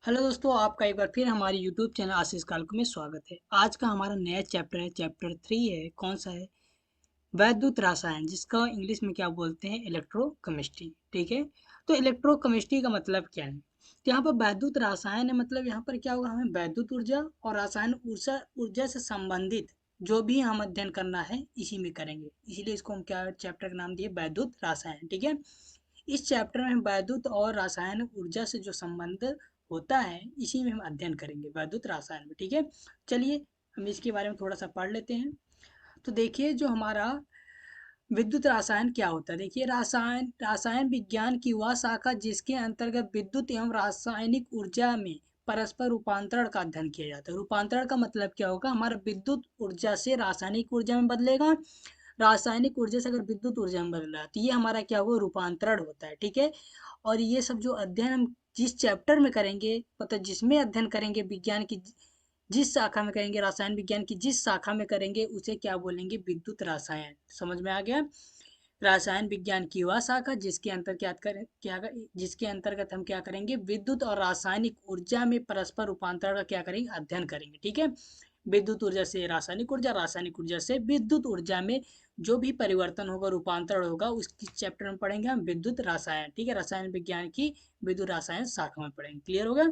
Hello दोस्तों, आपका एक बार फिर हमारे यूट्यूब चैनल आशीष काल्को में स्वागत है। आज का हमारा नया चैप्टर है, चैप्टर 3 है। कौन सा है? वैद्युत रसायन, जिसका इंग्लिश में क्या बोलते हैं, इलेक्ट्रोकेमिस्ट्री। ठीक है। तो इलेक्ट्रोकेमिस्ट्री का मतलब क्या है? तो यहाँ पर वैद्युत रसायन है, मतलब यहाँ पर क्या होगा, हमें वैद्युत ऊर्जा और रासायन ऊर्जा ऊर्जा से संबंधित जो भी हम अध्ययन करना है इसी में करेंगे। इसीलिए इसको हम क्या चैप्टर का नाम दिए, वैद्युत रसायन। ठीक है। इस चैप्टर में हम वैद्युत और रासायन ऊर्जा से जो संबंध होता है इसी में हम अध्ययन करेंगे, वैद्युत रसायन में। ठीक है। चलिए हम इसके बारे में थोड़ा सा पढ़ लेते हैं। तो देखिए, जो हमारा विद्युत रसायन क्या होता है, देखिए, रसायन रसायन विज्ञान की वह शाखा जिसके अंतर्गत विद्युत एवं रासायनिक ऊर्जा में परस्पर रूपांतरण का अध्ययन किया जाता है। रूपांतरण का मतलब क्या होगा, हमारा विद्युत ऊर्जा से रासायनिक ऊर्जा में बदलेगा, रासायनिक ऊर्जा से अगर विद्युत ऊर्जा में बदल रहा है तो ये हमारा क्या होगा, रूपांतरण होता है। ठीक है। और ये सब जो अध्ययन हम जिस चैप्टर में करेंगे, मतलब जिसमें अध्ययन करेंगे, विज्ञान की जिस शाखा में करेंगे, रसायन विज्ञान की जिस शाखा में करेंगे उसे क्या बोलेंगे, विद्युत रसायन। समझ में आ गया? रसायन विज्ञान की वह शाखा जिसके अंतर्गत जिसके अंतर्गत हम क्या करेंगे, विद्युत और रासायनिक ऊर्जा में परस्पर रूपांतरण का क्या करेंगे, अध्ययन करेंगे। ठीक है। विद्युत ऊर्जा से रासायनिक ऊर्जा, रासायनिक ऊर्जा से विद्युत ऊर्जा में जो भी परिवर्तन होगा, रूपांतरण होगा, उसकी चैप्टर में पढ़ेंगे हम विद्युत रसायन। ठीक है। रसायन विज्ञान की विद्युत रसायन शाखा में पढ़ेंगे। क्लियर होगा?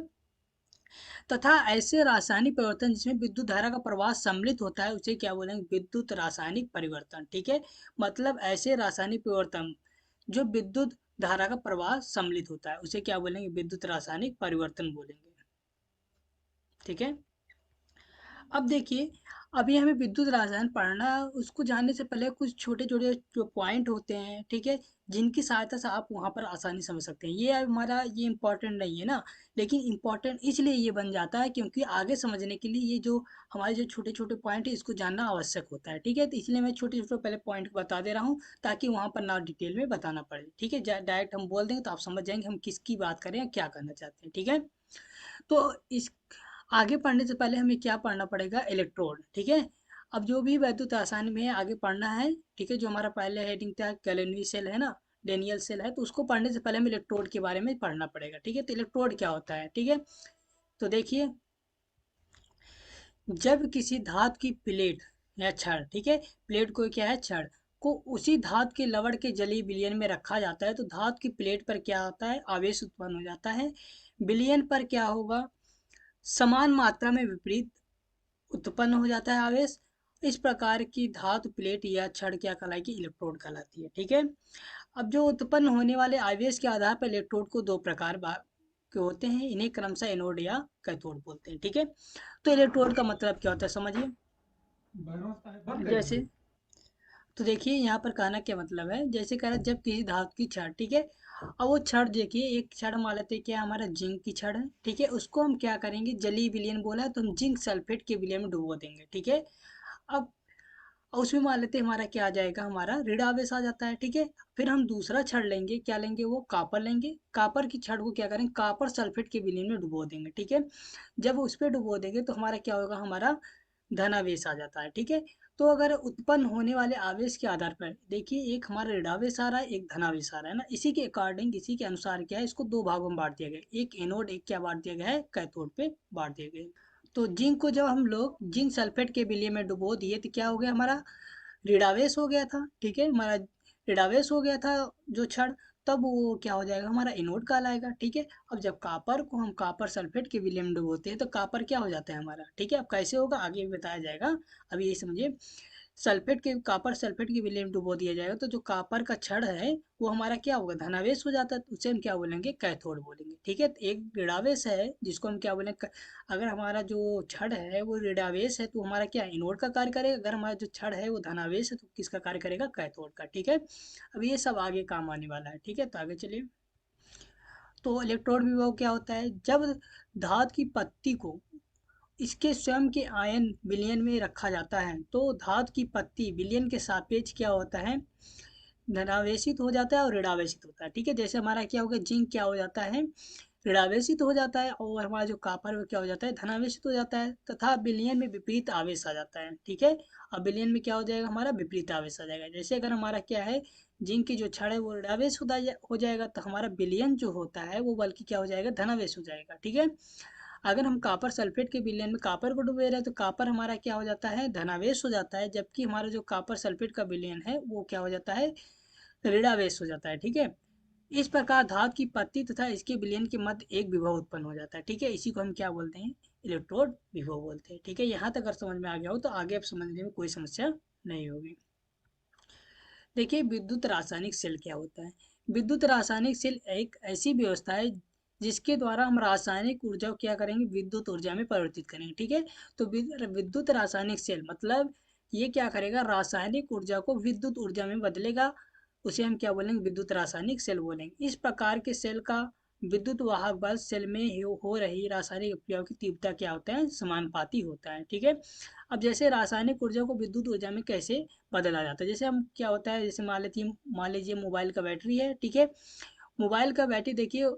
तथा ऐसे रासायनिक परिवर्तन जिसमें विद्युत धारा का प्रवाह सम्मिलित होता है उसे क्या बोलेंगे, विद्युत रासायनिक परिवर्तन। ठीक है। मतलब ऐसे रासायनिक परिवर्तन जो विद्युत धारा का प्रवाह सम्मिलित होता है उसे क्या बोलेंगे, विद्युत रासायनिक परिवर्तन बोलेंगे। ठीक है। अब देखिए, अभी हमें विद्युत रसायन पढ़ना है, उसको जानने से पहले कुछ छोटे छोटे जो पॉइंट होते हैं, ठीक है, जिनकी सहायता से आप वहाँ पर आसानी समझ सकते हैं। ये हमारा ये इम्पोर्टेंट नहीं है ना, लेकिन इम्पोर्टेंट इसलिए ये बन जाता है क्योंकि आगे समझने के लिए ये जो हमारे जो छोटे छोटे पॉइंट है इसको जानना आवश्यक होता है। ठीक है। तो इसलिए मैं छोटे छोटे पहले पॉइंट बता दे रहा हूँ ताकि वहाँ पर ना डिटेल में बताना पड़े। ठीक है। डायरेक्ट हम बोल देंगे तो आप समझ जाएंगे हम किसकी बात करें या क्या करना चाहते हैं। ठीक है। तो इस आगे पढ़ने से पहले हमें क्या पढ़ना पड़ेगा, इलेक्ट्रोड। ठीक है। अब जो भी वैद्युत रसायन में आगे पढ़ना है, ठीक है, जो हमारा पहले हेडिंग था कैलोरी सेल है ना, डेनियल सेल है, तो उसको पढ़ने से पहले हमें इलेक्ट्रोड के बारे में पढ़ना पड़ेगा। ठीक है। तो इलेक्ट्रोड क्या होता है, ठीक है, तो देखिए, जब किसी धातु की प्लेट या छड़, ठीक है, प्लेट को क्या है, छड़ को उसी धातु के लवण के जलीय विलयन में रखा जाता है तो धातु की प्लेट पर क्या होता है, आवेश उत्पन्न हो जाता है। विलयन पर क्या होगा, समान मात्रा में विपरीत उत्पन्न हो जाता है आवेश। इस प्रकार की धातु प्लेट या छड़ क्या कहलाएगी, इलेक्ट्रोड कहलाती है। ठीक है। अब जो उत्पन्न होने वाले आवेश के आधार पर इलेक्ट्रोड को दो प्रकार के होते हैं, इन्हें क्रमशः एनोड या कैथोड बोलते हैं। ठीक है। तो इलेक्ट्रोड का मतलब क्या होता है, समझिए। जैसे, तो देखिए यहाँ पर कहना क्या मतलब है, जैसे कह रहा है, जब किसी धातु की छड़, ठीक है, अब वो छड़ देखिए, एक छड़ मान लेते हैं क्या, हमारा जिंक की छड़ है, ठीक है, उसको हम क्या करेंगे, जलीय विलयन बोला है तो हम जिंक सल्फेट के विलयन में डुबो देंगे। ठीक है। अब उसमें मान लेते हैं हमारा क्या आ जाएगा, हमारा ऋण आवेश आ जाता है। ठीक है। फिर हम दूसरा छड़ लेंगे, क्या लेंगे, वो कापर लेंगे, कापर की छड़ को क्या करेंगे, कापर सल्फेट के विलयन में डुबो देंगे। ठीक है। जब उस पर डुबो देंगे तो हमारा क्या होगा, हमारा धनावेश आ जाता है। ठीक है। तो अगर उत्पन्न होने वाले आवेश के आधार पर देखिए, एक हमारा ऋणावेश आ रहा है, एक धनावेश आ रहा है ना, इसी के अकॉर्डिंग, इसी के अनुसार क्या है, इसको दो भागों में बांट दिया गया, एक एनोड, एक क्या बांट दिया गया है, कैथोड पे बांट दिया गया है। तो जिंक को जब हम लोग जिंक सल्फेट के विलय में डुबो दिए तो क्या हो गया, हमारा ऋणावेश हो गया था। ठीक है। हमारा ऋणावेश हो गया था जो क्षण, तब वो क्या हो जाएगा, हमारा एनोड कहलाएगा। ठीक है। अब जब कापर को हम कापर सल्फेट के विलय में डुबोते हैं तो कापर क्या हो जाता है हमारा, ठीक है, अब कैसे होगा आगे भी बताया जाएगा। अभी ये समझिए, सल्फेट के कापर सल्फेट के विलय में डुबो दिया जाएगा तो जो कापर का छड़ है वो हमारा क्या होगा, धनावेश हो जाता है, तो उसे हम क्या बोलेंगे, कैथोड बोलेंगे। ठीक है। तो एक ऋणावेश है जिसको हम क्या बोलेंगे, अगर हमारा जो छड़ है वो ऋणावेश है तो हमारा क्या एनोड का कार्य करेगा, अगर हमारा जो छड़ है वो धनावेश है तो किसका कार्य करेगा, कैथोड का। ठीक है। अब ये सब आगे काम आने वाला है। ठीक है। तो आगे चलिए। तो इलेक्ट्रोड विभव क्या होता है, जब धातु की पत्ती को इसके स्वयं के आयन विलयन में रखा जाता है तो धातु की पत्ती विलयन के सापेक्ष क्या होता है, धनावेशित हो जाता है और ऋणावेशित होता है। ठीक है। जैसे हमारा क्या होगा, जिंक क्या हो जाता है, ऋणावेशित हो जाता है और हमारा जो कॉपर है वो क्या हो जाता है, धनावेशित हो जाता है, तथा विलयन में विपरीत आवेश आ जाता है। ठीक है, अब विलयन में क्या हो जाएगा, हमारा विपरीत आवेश आ जाएगा। जैसे अगर हमारा क्या है, जिंक की जो छड़ है वो ऋणावेश हो जाएगा, तो हमारा विलयन जो होता है वो बल्कि क्या हो जाएगा, धनावेश हो जाएगा। ठीक है, अगर हम कॉपर सल्फेट के विलयन में कॉपर को डुबो रहे हैं तो कॉपर हमारा क्या हो जाता है, धनावेश हो जाता है, जबकि हमारा जो कॉपर सल्फेट का विलयन है वो क्या हो जाता है, ऋणावेश हो जाता है। ठीक है, इस प्रकार धातु की पत्ती तथा इसके विलयन के मध्य एक विभव उत्पन्न हो जाता है। ठीक है, इसी को हम क्या बोलते हैं, इलेक्ट्रोड विभव बोलते हैं। ठीक है, यहाँ तक अगर समझ में आ गया हो तो आगे अब समझने में कोई समस्या नहीं होगी। देखिए विद्युत रासायनिक सेल क्या होता है। विद्युत रासायनिक सेल एक ऐसी व्यवस्था है जिसके द्वारा हम रासायनिक ऊर्जा को क्या करेंगे, विद्युत ऊर्जा में परिवर्तित करेंगे। ठीक है, तो विद्युत रासायनिक सेल मतलब ये क्या करेगा, रासायनिक ऊर्जा को विद्युत ऊर्जा में बदलेगा, उसे हम क्या बोलेंगे, विद्युत रासायनिक सेल बोलेंगे। इस प्रकार के सेल का विद्युत वाहक बल सेल में हो रही रासायनिक क्रियाओं की तीव्रता क्या होता है, समानुपाती होता है। ठीक है, अब जैसे रासायनिक ऊर्जा को विद्युत ऊर्जा में कैसे बदला जाता है, जैसे हम क्या होता है, जैसे मान लीजिए मोबाइल का बैटरी है। ठीक है, मोबाइल का बैटरी देखिए,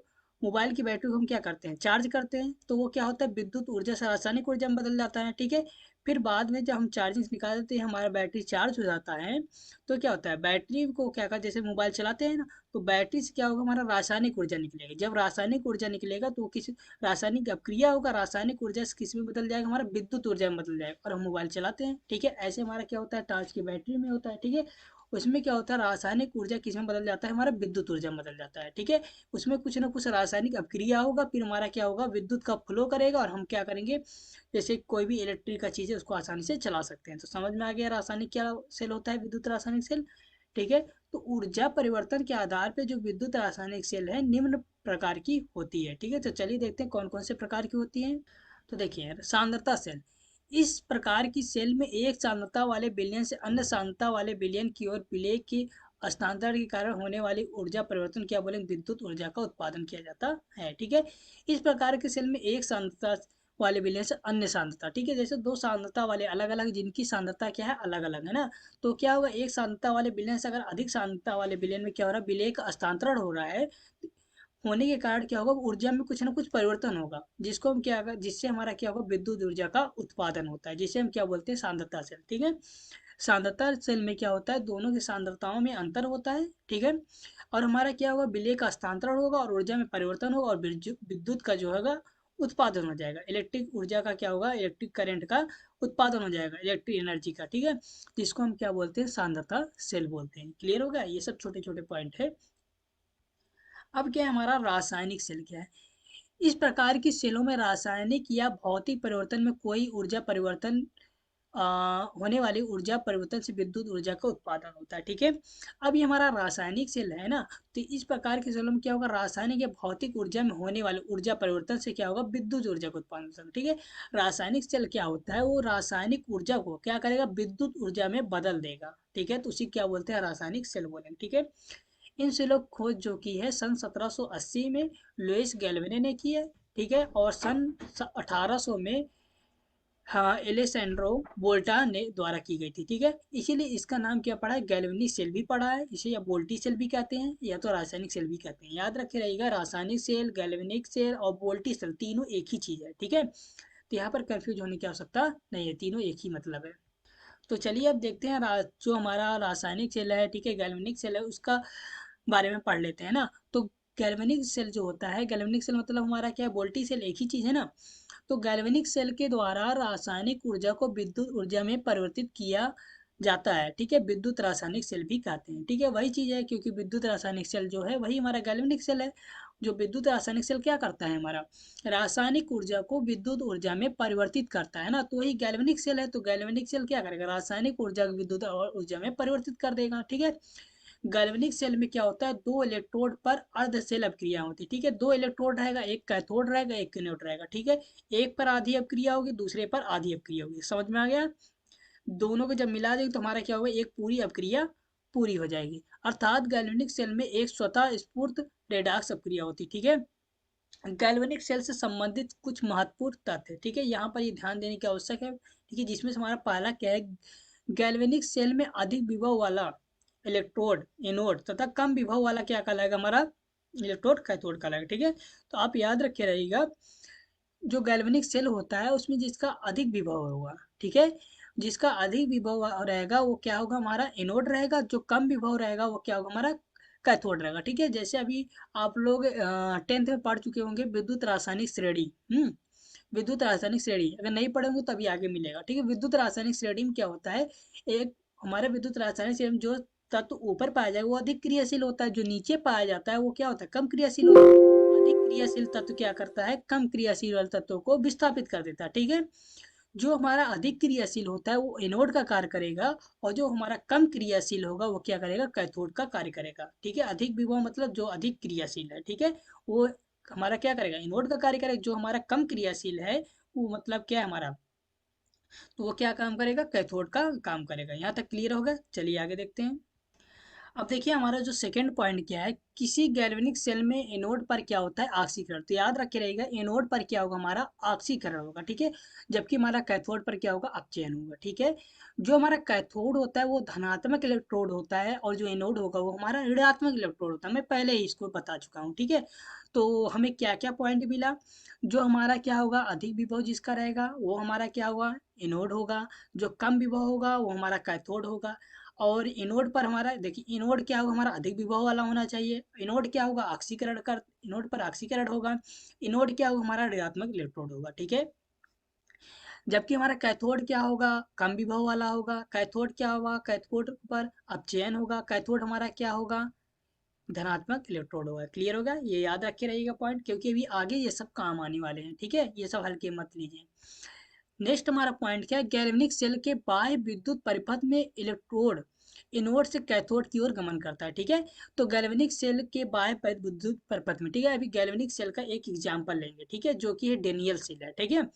मोबाइल की बैटरी को हम क्या करते हैं, चार्ज करते हैं, तो वो क्या होता है, विद्युत ऊर्जा से रासायनिक ऊर्जा में बदल जाता है। ठीक है, फिर बाद में जब हम चार्जिंग निकाल देते हैं, हमारा बैटरी चार्ज हो जाता है, तो क्या होता है, बैटरी को क्या कर, जैसे मोबाइल चलाते हैं ना, तो बैटरी से क्या होगा, हमारा रासायनिक ऊर्जा निकलेगा। जब रासायनिक ऊर्जा निकलेगा तो किस रासायनिक अपक्रिया होगा, रासायनिक ऊर्जा से किस में बदल जाएगा, हमारा विद्युत ऊर्जा में बदल जाएगा और हम मोबाइल चलाते हैं। ठीक है, ऐसे हमारा क्या होता है, टॉर्च की बैटरी में होता है। ठीक है, उसमें क्या होता है, रासायनिक ऊर्जा किस में बदल जाता है, हमारा विद्युत ऊर्जा में बदल जाता है। ठीक है, उसमें कुछ ना कुछ रासायनिक अपक्रिया होगा, फिर हमारा क्या होगा, विद्युत का फ्लो करेगा और हम क्या करेंगे, जैसे कोई भी इलेक्ट्रिक का चीज़ है उसको आसानी से चला सकते हैं। तो समझ में आ गया रासायनिक क्या सेल होता है, विद्युत रासायनिक सेल। ठीक है, तो ऊर्जा परिवर्तन के आधार पे जो विद्युत रासायनिक सेल है निम्न प्रकार की होती है। ठीक है, तो चलिए देखते हैं कौन कौन से प्रकार की होती है। तो देखिए सांद्रता सेल, इस प्रकार की सेल में एक सांद्रता वाले विलयन से अन्य सांद्रता वाले विलयन की ओर विलेय के हस्तांतरण के कारण होने वाली ऊर्जा परिवर्तन क्या बोलेंगे, विद्युत ऊर्जा का उत्पादन किया जाता है। ठीक है, इस प्रकार के सेल में एक सांद्रता वाले विलयन से अन्य सांद्रता, ठीक है, जैसे दो सांद्रता वाले अलग अलग, जिनकी सांद्रता क्या है, अलग अलग है ना, तो क्या होगा, एक सांद्रता वाले विलयन से अगर अधिक सांद्रता वाले विलयन में क्या हो रहा है, विलेय का हस्तांतरण हो रहा है, होने के कारण क्या होगा, ऊर्जा में कुछ ना कुछ परिवर्तन होगा, जिसको हम क्या, जिससे हमारा क्या होगा, विद्युत ऊर्जा का उत्पादन होता है, जिसे हम क्या बोलते हैं, सांद्रता सेल। ठीक है, सांद्रता सेल में क्या होता है, दोनों की सांद्रताओं में अंतर होता है। ठीक है, और हमारा क्या होगा, विलेय का हस्तांतरण होगा और ऊर्जा में परिवर्तन होगा और विद्युत का जो होगा उत्पादन हो जाएगा, इलेक्ट्रिक ऊर्जा का क्या होगा, इलेक्ट्रिक करंट का उत्पादन हो जाएगा, इलेक्ट्रिक एनर्जी का। ठीक है, जिसको हम क्या बोलते हैं, सांद्रता सेल बोलते हैं। क्लियर हो गया, ये सब छोटे छोटे पॉइंट है। अब क्या है, हमारा रासायनिक सेल क्या है, इस प्रकार की सेलों में रासायनिक या भौतिक परिवर्तन में कोई ऊर्जा परिवर्तन होने वाली ऊर्जा परिवर्तन से विद्युत ऊर्जा का उत्पादन होता है। ठीक है, अब ये हमारा रासायनिक सेल है ना, तो इस प्रकार के सेलों में क्या होगा, रासायनिक या भौतिक ऊर्जा में होने वाले ऊर्जा परिवर्तन से क्या होगा, विद्युत ऊर्जा का उत्पादन होता है। ठीक है, रासायनिक सेल क्या होता है, वो रासायनिक ऊर्जा को क्या करेगा, विद्युत ऊर्जा में बदल देगा। ठीक है, तो उसी क्या बोलते हैं, रासायनिक सेल बोलेंगे। ठीक है, इन सेलों की खोज जो की है सन 1780 में लुइस गैल्वेने ने की है। ठीक है, और सन 1800 में हाँ एलेसेंड्रो वोल्टा ने द्वारा की गई थी। ठीक है, इसीलिए इसका नाम क्या पड़ा है, गैल्वेनिक सेल भी पड़ा है, इसे या वोल्टी सेल भी कहते हैं या तो रासायनिक सेल भी कहते हैं। याद रखे रहिएगा, रासायनिक सेल, गैल्वेनिक सेल और वोल्टी सेल तीनों एक ही चीज है। ठीक है, तो यहाँ पर कंफ्यूज होने की आवश्यकता नहीं है, तीनों एक ही मतलब है। तो चलिए अब देखते हैं जो हमारा रासायनिक सेल है, ठीक है, गैल्वेनिक सेल है, उसका बारे में पढ़ लेते हैं ना। तो गैल्वेनिक सेल जो होता है, गैल्वेनिक सेल मतलब हमारा क्या है, वोल्टी सेल एक ही चीज है ना। तो गैल्वेनिक सेल के द्वारा रासायनिक ऊर्जा को विद्युत ऊर्जा में परिवर्तित किया जाता है। ठीक है, विद्युत रासायनिक सेल भी कहते हैं। ठीक है, वही चीज है, क्योंकि विद्युत रासायनिक सेल जो है वही हमारा गैल्वेनिक सेल है। जो विद्युत रासायनिक सेल क्या करता है, हमारा रासायनिक ऊर्जा को विद्युत ऊर्जा में परिवर्तित करता है ना, तो वही गैल्वेनिक सेल है। तो गैल्वेनिक सेल क्या करेगा, रासायनिक ऊर्जा को विद्युत ऊर्जा में परिवर्तित कर देगा। ठीक है, गैल्वेनिक सेल में क्या होता है, दो इलेक्ट्रोड पर अर्ध सेल अपक्रिया होती है। ठीक है, दो इलेक्ट्रोड रहेगा, एक कैथोड रहेगा, एक एनोड रहेगा। ठीक है, एक पर आधी अपक्रिया होगी, दूसरे पर आधी अपक्रिया होगी। समझ में आ गया, दोनों को जब मिला देंगे तो हमारा क्या होगा, एक पूरी अपक्रिया पूरी हो जाएगी। अर्थात गैल्वेनिक सेल में एक स्वतः स्फूर्त रेडॉक्स अपक्रिया होती है। ठीक है, गैल्वेनिक सेल से संबंधित कुछ महत्वपूर्ण तथ्य, ठीक है, यहाँ पर ये ध्यान देने की आवश्यक है। ठीक है, जिसमें से हमारा पहला क्या है, गैल्वेनिक सेल में अधिक विभव वाला इलेक्ट्रोड एनोड तथा कम विभव वाला क्या कहलाएगा, हमारा इलेक्ट्रोड कैथोड कहलाएगा, ठीक है। तो आप याद रखे रहिएगा, जो गैल्वेनिक सेल होता है उसमें जिसका अधिक विभव होगा, ठीक है, जिसका अधिक विभव रहेगा वो क्या होगा, हमारा एनोड रहेगा। जो कम विभव रहेगा वो क्या होगा, हमारा कैथोड रहेगा, ठीक है। जैसे अभी आप लोग 10th में पढ़ चुके होंगे विद्युत रासायनिक श्रेणी। विद्युत रासायनिक श्रेणी अगर नहीं पढ़े होंगे तो अभी आगे मिलेगा, ठीक है। विद्युत रासायनिक श्रेणी में क्या होता है, एक हमारे विद्युत रासायनिक श्रेणी में जो तत्व ऊपर पाया जाएगा वो अधिक क्रियाशील होता है, जो नीचे पाया जाता है वो क्या होता है, कम क्रियाशील होता है। अधिक क्रियाशील तत्व क्या करता है, कम क्रियाशील वाले तत्वों को विस्थापित कर देता है, ठीक है। जो हमारा अधिक क्रियाशील होता है वो एनोड का कार्य करेगा, और जो हमारा कम क्रियाशील होगा वो क्या करेगा, कैथोड का कार्य करेगा, ठीक है। अधिक विभव मतलब जो अधिक क्रियाशील है, ठीक है, वो हमारा क्या करेगा, एनोड का कार्य करेगा। जो हमारा कम क्रियाशील है वो मतलब क्या है हमारा, तो वो क्या काम करेगा, कैथोड का काम करेगा। यहाँ तक क्लियर होगा, चलिए आगे देखते हैं। अब देखिए हमारा जो सेकंड पॉइंट क्या है, किसी गैल्वेनिक सेल में एनोड पर क्या होता है, ऑक्सीकरण। तो याद रखे रहेगा, एनोड पर क्या होगा, हमारा ऑक्सीकरण होगा, ठीक है। जबकि हमारा कैथोड पर क्या होगा, अपचयन होगा, ठीक है। जो हमारा कैथोड होता है वो धनात्मक इलेक्ट्रोड होता है, और जो एनोड होगा वो हमारा ऋणात्मक इलेक्ट्रोड होता है। मैं पहले ही इसको बता चुका हूँ, ठीक है। तो हमें क्या क्या पॉइंट मिला, जो हमारा क्या होगा, अधिक विभव जिसका रहेगा वो हमारा क्या होगा, एनोड होगा। जो कम विभव होगा वो हमारा कैथोड होगा। और इनोड पर हमारा देखिए, इनोड क्या होगा, हमारा अधिक विभव वाला होना चाहिए। इनोड क्या होगा, ऑक्सीकरण कर, इनोड पर ऑक्सीकरण होगा। इनोड क्या होगा, हमारा ऋणात्मक इलेक्ट्रोड होगा, ठीक है। जबकि हमारा कैथोड क्या होगा, कम विभव वाला होगा। कैथोड क्या होगा, कैथोड पर अपचयन होगा। कैथोड हमारा क्या होगा, धनात्मक इलेक्ट्रोड होगा। क्लियर होगा, ये याद रखे रहिएगा पॉइंट, क्योंकि अभी आगे ये सब काम आने वाले हैं, ठीक है। ये सब हल्के मत लीजिए। नेक्स्ट हमारा पॉइंट क्या है, गैल्वेनिक सेल के बाह्य विद्युत परिपथ में इलेक्ट्रोड एनोड से कैथोड की ओर गमन करता है, ठीक है। तो गैल्वेनिक सेल के बाह्य विद्युत परिपथ में, ठीक है, अभी गैल्वेनिक सेल का एक एग्जांपल लेंगे, ठीक है, जो कि है डेनियल सेल है, ठीक है।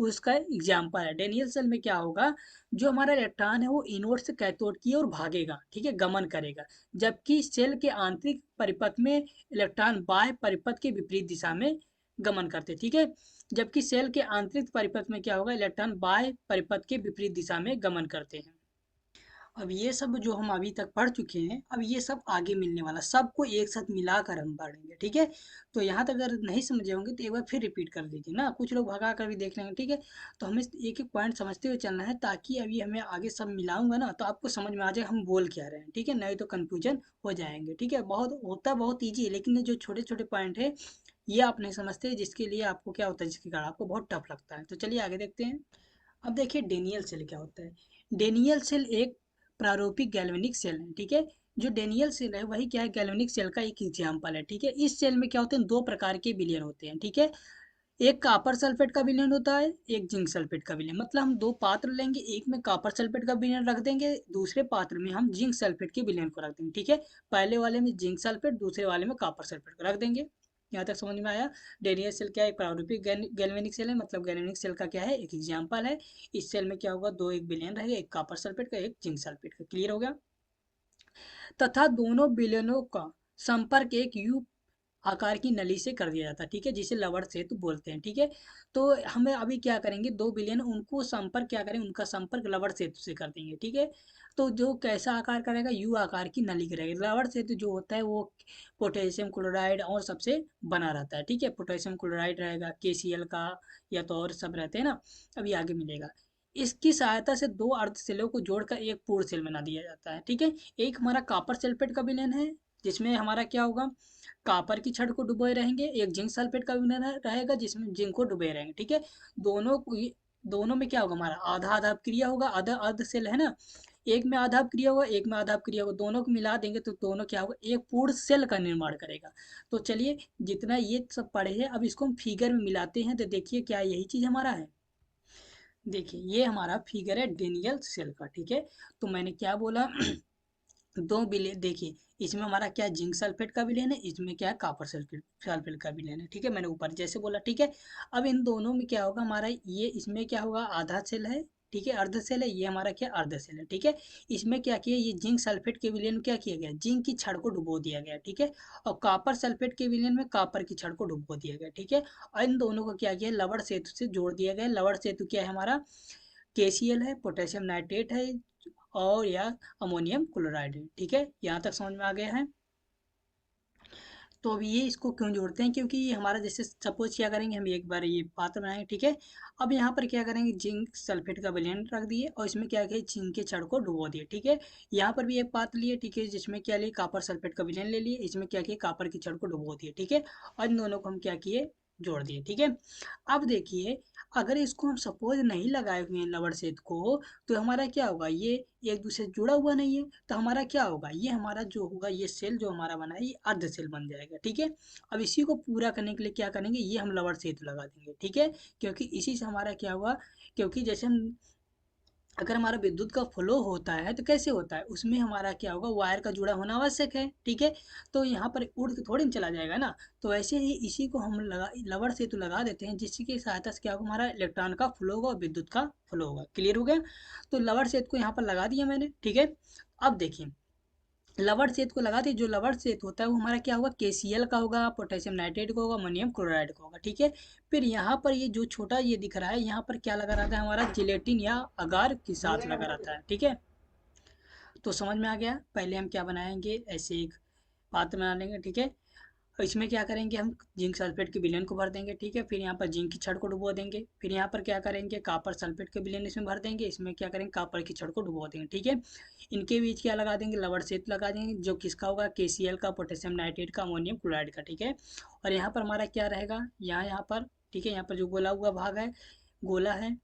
उसका एग्जाम्पल है डेनियल सेल में क्या होगा, जो हमारा इलेक्ट्रॉन है वो एनोड से कैथोड की ओर भागेगा, ठीक है, गमन करेगा। जबकि सेल के आंतरिक परिपथ में इलेक्ट्रॉन बाह्य परिपथ के विपरीत दिशा में गमन करते, ठीक है। जबकि सेल के आंतरिक परिपथ में क्या होगा, इलेक्ट्रॉन बाह्य परिपथ के विपरीत दिशा में गमन करते हैं। अब ये सब जो हम अभी तक पढ़ चुके हैं, अब ये सब आगे मिलने वाला, सबको एक साथ मिलाकर हम पढ़ेंगे, ठीक है। तो यहाँ तक अगर नहीं समझे होंगे तो एक बार फिर रिपीट कर दीजिए ना, कुछ लोग भगा कर भी देख लेंगे, ठीक है। तो हमें एक एक पॉइंट समझते हुए चलना है, ताकि अभी हमें आगे सब मिलाऊंगा ना तो आपको समझ में आ जाए हम बोल क्या रहे हैं, ठीक है। नहीं तो कन्फ्यूजन हो जाएंगे, ठीक है। बहुत होता बहुत ईजी है, लेकिन ये जो छोटे छोटे पॉइंट है ये आप नहीं समझते, जिसके लिए आपको क्या होता है, जिसके कारण आपको बहुत टफ लगता है। तो चलिए आगे देखते हैं। अब देखिए डेनियल सेल क्या होता है। डेनियल सेल एक प्रारूपिक गैल्वेनिक सेल है, ठीक है। जो डेनियल सेल है वही क्या है, गैल्वेनिक सेल का एक एग्जाम्पल है, ठीक है। इस सेल में क्या होते हैं, दो प्रकार के विलयन होते हैं, ठीक है। एक कॉपर सल्फेट का विलयन होता है, एक जिंक सल्फेट का विलयन। मतलब हम दो पात्र लेंगे, एक में कॉपर सल्फेट का विलयन रख देंगे, दूसरे पात्र में हम जिंक सल्फेट के विलयन को रख देंगे, ठीक है। पहले वाले में जिंक सल्फेट, दूसरे वाले में कॉपर सल्फेट को रख देंगे। यहाँ तक समझ में आया। डेनियल सेल क्या है, प्रारूपिक गैल्वेनिक सेल है, मतलब गैल्वेनिक सेल का क्या है, एक एग्जाम्पल है। इस सेल में क्या होगा, दो एक विलयन रहेगा, एक कॉपर सल्फेट का, एक जिंक सल्फेट का। क्लियर हो गया। तथा दोनों विलयनों का संपर्क एक यू आकार की नली से कर दिया जाता है, ठीक है, जिसे लवण सेतु बोलते हैं, ठीक है। तो हमें अभी क्या करेंगे, दो विलयन उनको संपर्क क्या करें, उनका संपर्क लवण सेतु से कर देंगे, ठीक है। तो जो कैसा आकार करेगा, यू आकार की नली करेगा। लवण सेतु जो होता है वो पोटेशियम क्लोराइड और सबसे बना रहता है, ठीक है। पोटेशियम क्लोराइड रहेगा, KCl का, या तो और सब रहते हैं ना, अभी आगे मिलेगा। इसकी सहायता से दो अर्ध सेलों को जोड़कर एक पूर्ण सेल बना दिया जाता है, ठीक है। एक हमारा कॉपर सल्फेट का विलयन है, जिसमें हमारा क्या होगा, कॉपर की छड़ को डुबोए रहेंगे। एक जिंक सल्फेट का विलयन रहेगा, जिसमें जिंक को डुबोए रहेंगे, ठीक है। दोनों में क्या होगा, हमारा आधा आधा क्रिया होगा, आधा अर्ध सेल है ना। एक में आधा क्रिया होगा, एक में आधा क्रिया होगा, दोनों को मिला देंगे तो दोनों क्या होगा, एक पूर्ण सेल का निर्माण करेगा। तो चलिए, जितना ये सब पढ़े हैं अब इसको हम फिगर में मिलाते हैं, तो देखिए क्या यही चीज हमारा है। देखिए ये हमारा फिगर है डेनियल सेल का, ठीक है। तो मैंने क्या बोला, दो विलयन देखिए, इसमें हमारा क्या जिंक सल्फेट का विलयन है, इसमें क्या है कॉपर सल्फेट सल्फेट का विलयन है, ठीक है। मैंने ऊपर जैसे बोला, ठीक है। अब इन दोनों में क्या होगा, हमारा ये इसमें क्या होगा, आधा सेल है, ठीक है, अर्ध सेल है। ये हमारा क्या अर्ध सेल है, ठीक है। इसमें क्या किया, ये जिंक सल्फेट के विलयन में क्या किया गया, जिंक की छड़ को डुबो दिया गया, ठीक है। और कॉपर सल्फेट के विलयन में कॉपर की छड़ को डुबो दिया गया, ठीक है। और इन दोनों को क्या किया, लवण सेतु से जोड़ दिया गया। लवण सेतु क्या है हमारा, KCl है, पोटेशियम नाइट्रेट है, और या अमोनियम क्लोराइड है, ठीक है। यहाँ तक समझ में आ गया है। तो अब ये इसको क्यों जोड़ते हैं, क्योंकि ये हमारा जैसे सपोज क्या करेंगे, हम एक बार ये पात्र बनाएंगे, ठीक है। अब यहाँ पर क्या करेंगे, जिंक सल्फेट का विलयन रख दिए और इसमें क्या किया, जिंक के छड़ को डुबो दिए, ठीक है। यहाँ पर भी एक पात्र लिए, ठीक है, जिसमें क्या लिए, कॉपर सल्फेट का विलयन ले लिए, इसमें क्या किया, कॉपर की छड़ को डुबो दिए, ठीक है। और इन दोनों को हम क्या किए, जोड़ दिए, ठीक है। अब देखिए, अगर इसको हम सपोज नहीं लगाए हुए हैं लवण सेट को, तो हमारा क्या होगा, ये एक दूसरे से जुड़ा हुआ नहीं है, तो हमारा क्या होगा, ये हमारा जो होगा, ये सेल जो हमारा बना है, ये अर्ध सेल बन जाएगा, ठीक है। अब इसी को पूरा करने के लिए क्या करेंगे, ये हम लवण सेतु लगा देंगे, ठीक है। क्योंकि इसी से हमारा क्या हुआ, क्योंकि जैसे हम, अगर हमारा विद्युत का फ्लो होता है तो कैसे होता है, उसमें हमारा क्या होगा, वायर का जुड़ा होना आवश्यक है, ठीक है। तो यहाँ पर उड़ के थोड़ी ना चला जाएगा ना, तो ऐसे ही इसी को हम लगा लवण सेतु लगा देते हैं, जिसकी सहायता से क्या होगा, हमारा इलेक्ट्रॉन का फ्लो होगा और विद्युत का फ्लो होगा। क्लियर हो गया। तो लवण सेतु को यहाँ पर लगा दिया मैंने, ठीक है। अब देखिए, लवण सेतु को लगा दिए, जो लवण सेतु होता है वो हमारा क्या होगा, KCl का होगा, पोटेशियम नाइट्रेट का होगा, अमोनियम क्लोराइड का होगा, ठीक है। फिर यहाँ पर ये जो छोटा ये दिख रहा है, यहाँ पर क्या लगा रहता है, हमारा जिलेटिन या अगार के साथ लगा रहता है, ठीक है। तो समझ में आ गया। पहले हम क्या बनाएंगे, ऐसे एक पात्र बना लेंगे, ठीक है। और इसमें क्या करेंगे, हम जिंक सल्फेट के विलयन को भर देंगे, ठीक है। फिर यहाँ पर जिंक की छड़ को डुबो देंगे, फिर यहाँ पर क्या करेंगे, कॉपर सल्फेट के विलयन इसमें भर देंगे, इसमें क्या करेंगे, कॉपर की छड़ को डुबो देंगे, ठीक है। इनके बीच क्या लगा देंगे, लवण सेतु लगा देंगे, जो किसका होगा, KCl का, पोटेशियम नाइट्रेट का, अमोनियम क्लोराइड का, ठीक है। और यहाँ पर हमारा क्या रहेगा, यहाँ पर, ठीक है, यहाँ पर जो गोला हुआ भाग है, गोला है,